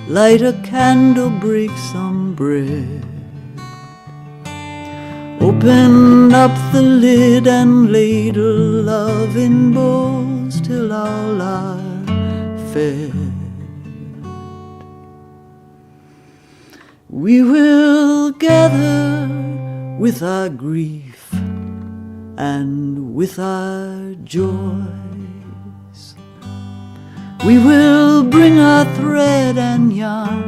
light a candle, break some bread, open up the lid and ladle love in bowls till all are fed. We will gather with our grief and with our joys. We will bring our thread and yarn,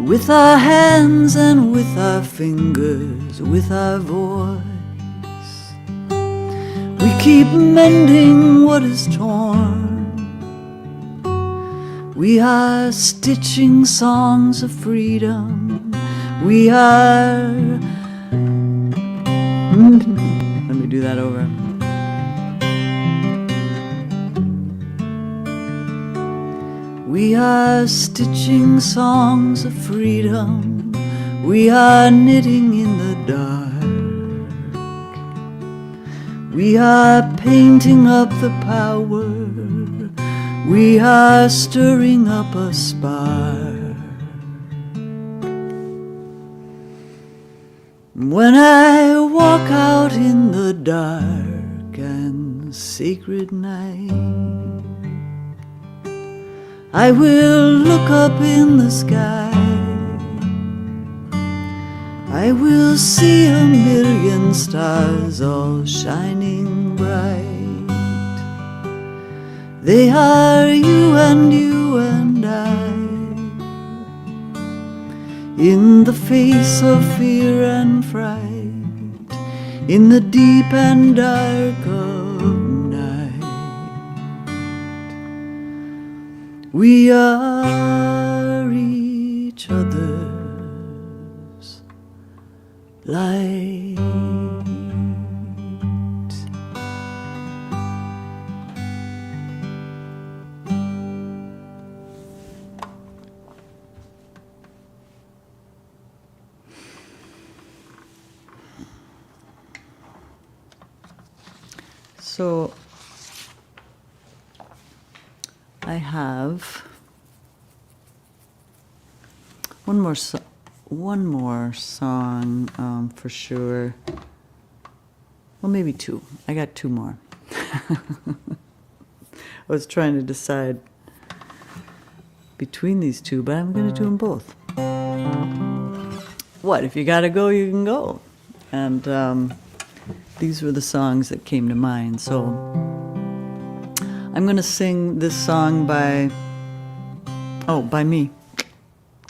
with our hands and with our fingers, with our voice. We keep mending what is torn. We are stitching songs of freedom. We are... Let me do that over. We are stitching songs of freedom. We are knitting in the dark. We are painting up the power. We are stirring up a spark. When I walk out in the dark and sacred night, I will look up in the sky. I will see 1,000,000 stars all shining bright. They are you and you and I, in the face of fear and fright, in the deep and dark of night. We are each other's light. So I have one more song for sure. Well, maybe two. I got two more. I was trying to decide between these two, but I'm going to do them both. What? If you got to go, you can go. And these were the songs that came to mind. So I'm going to sing this song by me.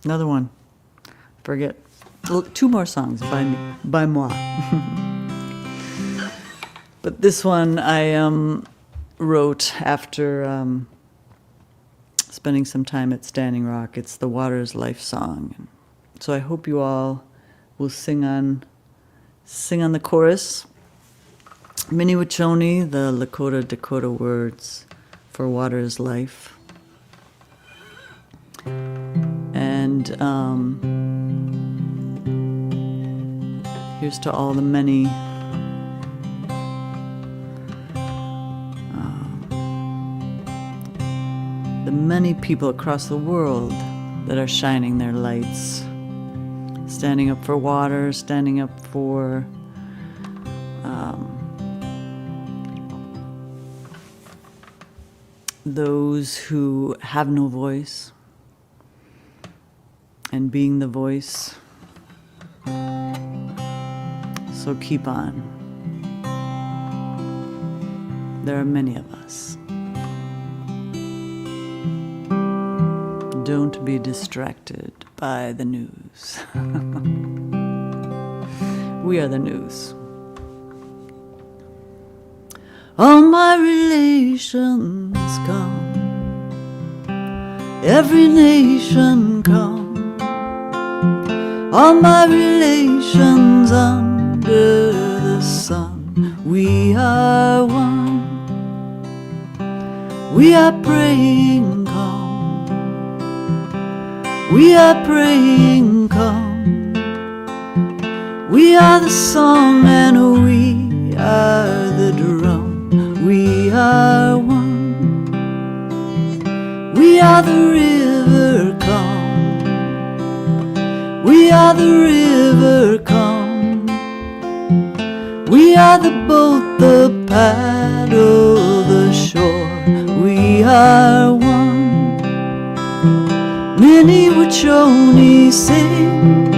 Another one. Forget. Two more songs by me, by moi. But this one I wrote after spending some time at Standing Rock. It's the Water's Life song. So I hope you all will sing on the chorus. Miniwachoni, the Lakota Dakota words for water is life. And here's to all the many people across the world that are shining their lights, standing up for water, standing up for those who have no voice, and being the voice. So keep on. There are many of us. Don't be distracted by the news. We are the news. All my relations come, every nation come, all my relations under the sun. We are one, we are praying come, we are praying come, we are the song and we are the drum. We are one, we are the river come, we are the river come, we are the boat, the paddle, the shore. We are one. Many Wachoni sing,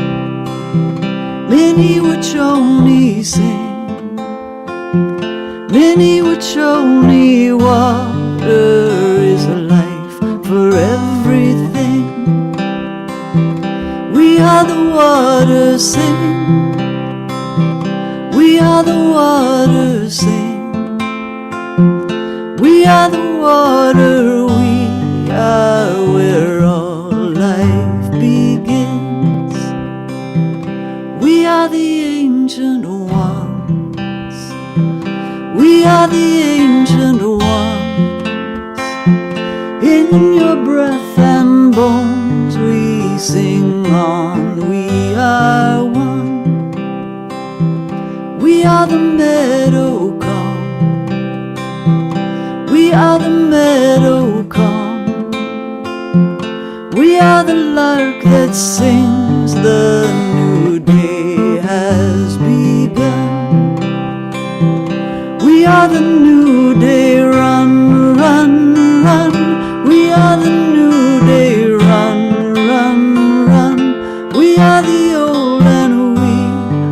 many Wachoni sing, many Wachoni. Water is a life for everything. We are the water sing, we are the water sing, we are the water, we are where all life begins. We are the ancient ones, we are the ancient ones. In your breath and bones we sing on. We are one, we are the meadow come, we are the meadow come, we are the lark that sings. The new day has begun. We are the new day, run, run, run. We are the new day, run, run, run. We are the old and we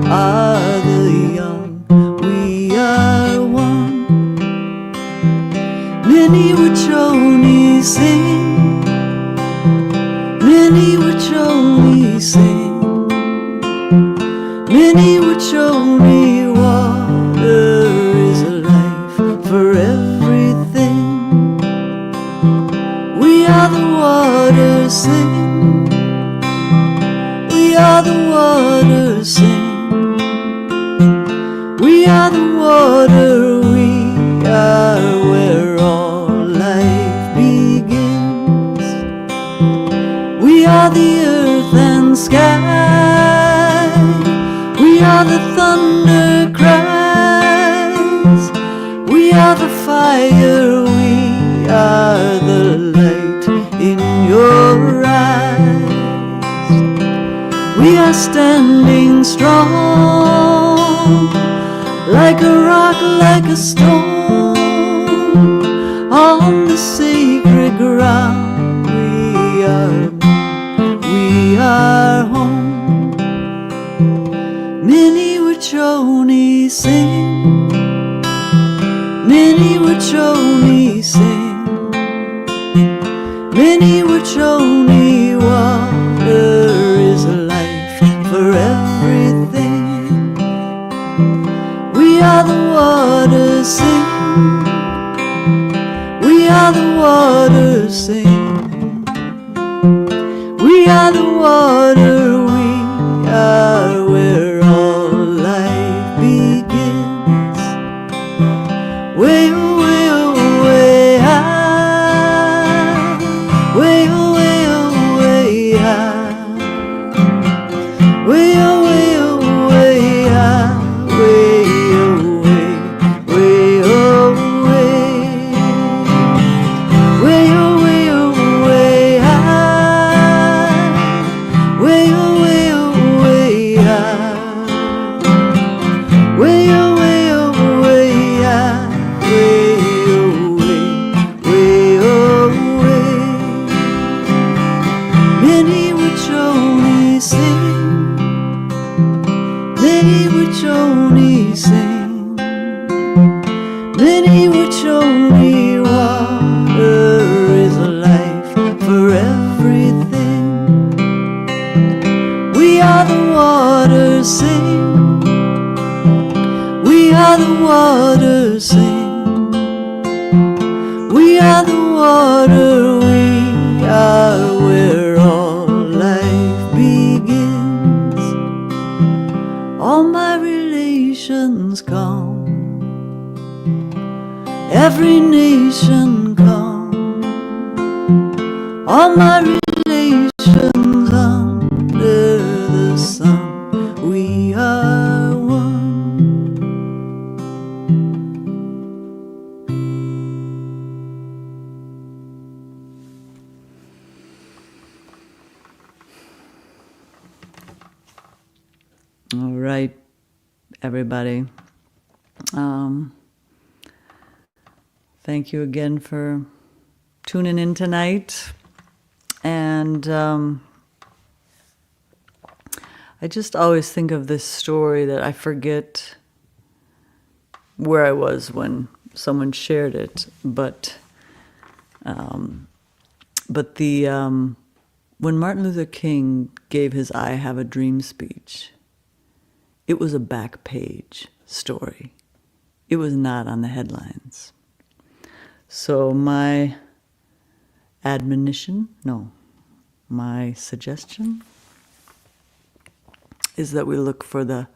are the young. We are one. Many Wachoni sing, many Wachoni sing, many Wachoni. Water is a life for everything. We are the water sing, we are the water sing, we are the water, we are where all life begins. We are the earth and sky, we are the thunder cries, we are the fire, we are the light in your eyes. We are standing strong, like a rock, like a stone, on the sacred ground. We are home. Many Wachoni sing, many Wachoni sing, many Wachoni. Water is a life for everything. We are the water sing, we are the water sing, we are the water, we are where all life begins. Way, way, way high, way, way, way high, way, way, way high, way, way, way, way, way, way high, way, way, way high, way, way, way high, way, way, way. Many Wachoni sing, many Wachoni sing, many Wachoni. Water is a life for everything. We are the water sing, we are the water sing, water, we are where all life begins. All my relations come, every nation come, all my relations under the sun, we are one. All right, everybody. Thank you again for tuning in tonight. And I just always think of this story that I forget where I was when someone shared it, but when Martin Luther King gave his "I Have a Dream" speech, it was a back page story. It was not on the headlines. So my suggestion is that we look for the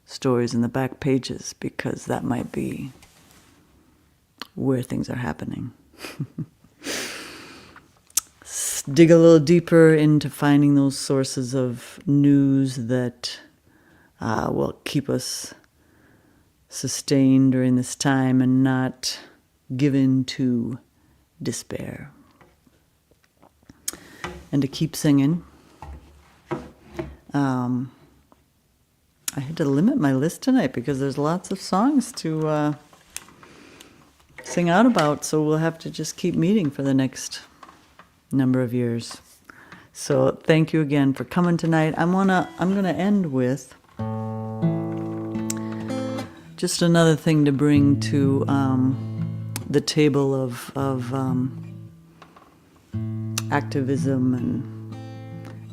stories in the back pages, because that might be where things are happening. Dig a little deeper into finding those sources of news that will keep us sustained during this time and not given to despair. And to keep singing. I had to limit my list tonight because there's lots of songs to sing out about, so we'll have to just keep meeting for the next number of years. So thank you again for coming tonight. I'm gonna end with just another thing to bring to the table of activism,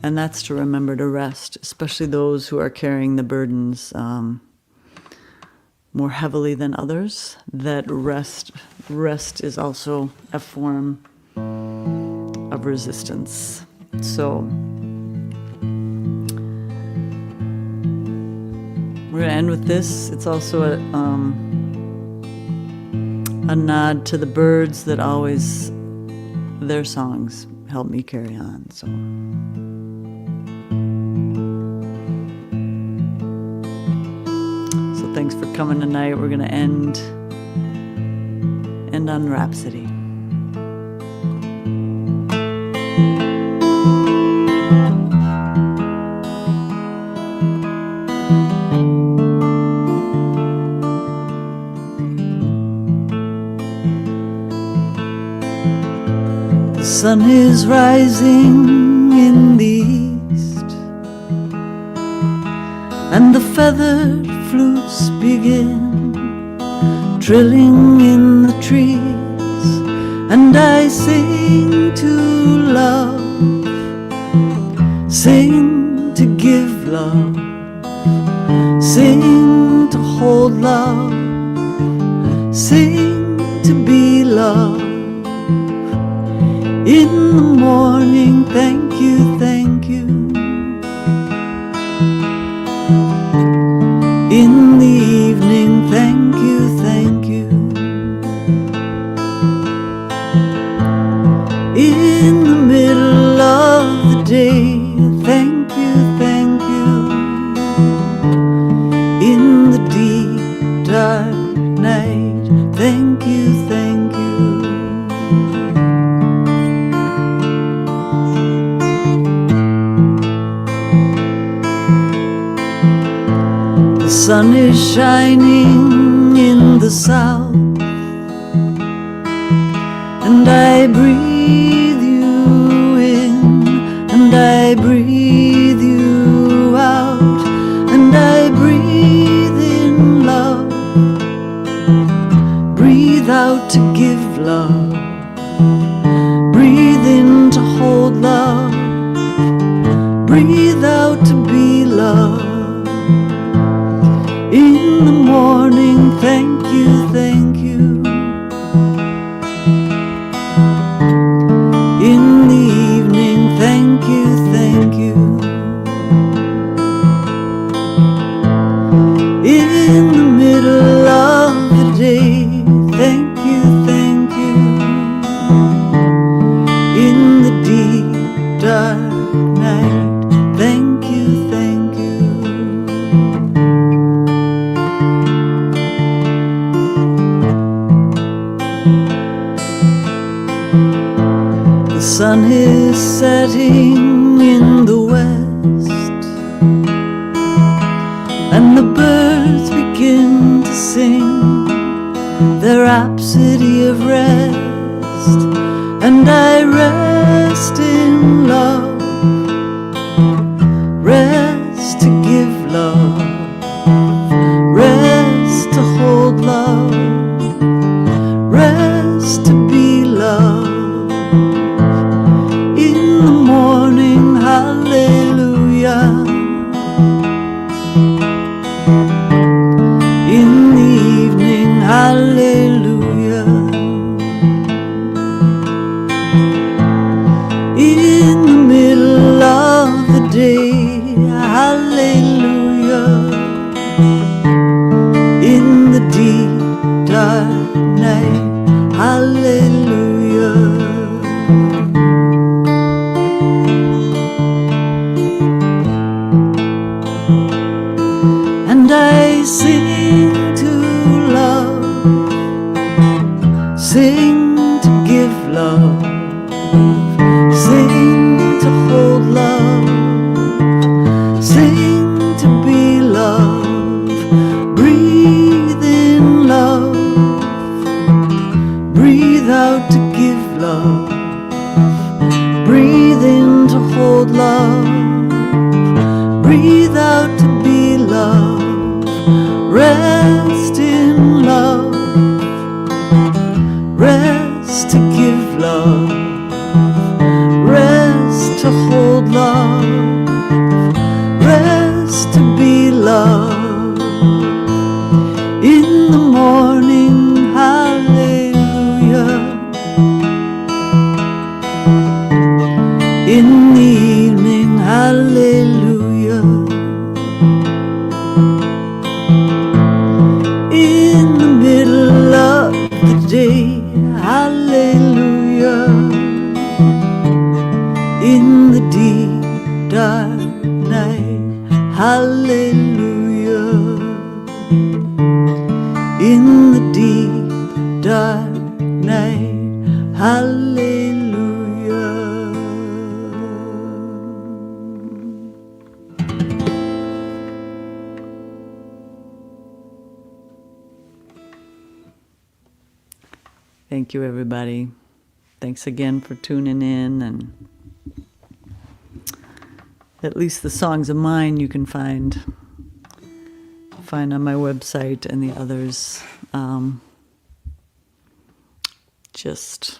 and that's to remember to rest, especially those who are carrying the burdens more heavily than others. That rest is also a form of resistance. So we're gonna end with this. It's also a nod to the birds that always, their songs help me carry on. So thanks for coming tonight. We're gonna end on Rhapsody. The sun is rising in the east, and the feathered flutes begin trilling in the trees, and I sing to love, sing to give love, sing to hold love, sing to be love. In the morning, thank you, thank you. In the evening, thank you, thank you. In the middle of the day, thank you, thank you. In the deep, dark night, thank you, thank you. The sun is shining in the south, and I breathe you in, and I breathe you out, and I breathe in love, breathe out to give love, breathe in to hold love, breathe out to be love. In the morning, thank you, thank you. city of rest, and I rest in love. Rest to give love, rest to hold love, rest to be love. In the morning, hallelujah. In the evening, hallelujah. In the middle of the day, hallelujah. In the deep dark night, hallelujah. And I sing to love, sing to give love, sing to hold love, sing to be love. Breathe in love, breathe out to give love, breathe in to hold love, breathe out to be love. Rest in love, rest to give love, rest to hold love, rest to be love. In the morning, hallelujah. In the evening, hallelujah. In the middle of the day, hallelujah. In the deep dark night, hallelujah. In the deep dark night, hallelujah. Thank you, everybody. Thanks again for tuning in. And at least the songs of mine you can find on my website, and the others just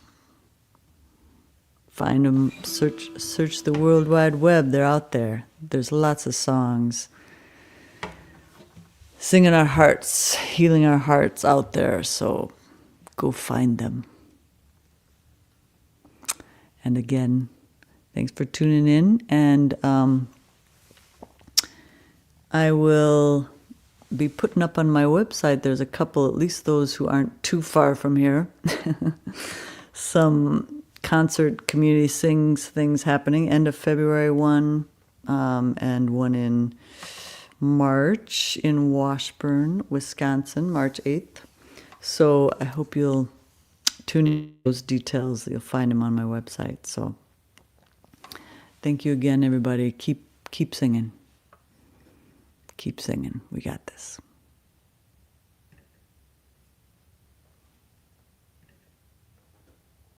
find them. Search the World Wide Web. They're out there. There's lots of songs singing our hearts, healing our hearts out there. So go find them. And again, thanks for tuning in. And I will be putting up on my website, there's a couple, at least those who aren't too far from here, some concert community sings things happening, end of February one, and one in March in Washburn, Wisconsin, March 8th. So I hope you'll tune in those details. You'll find them on my website. So thank you again, everybody. Keep singing. Keep singing. We got this.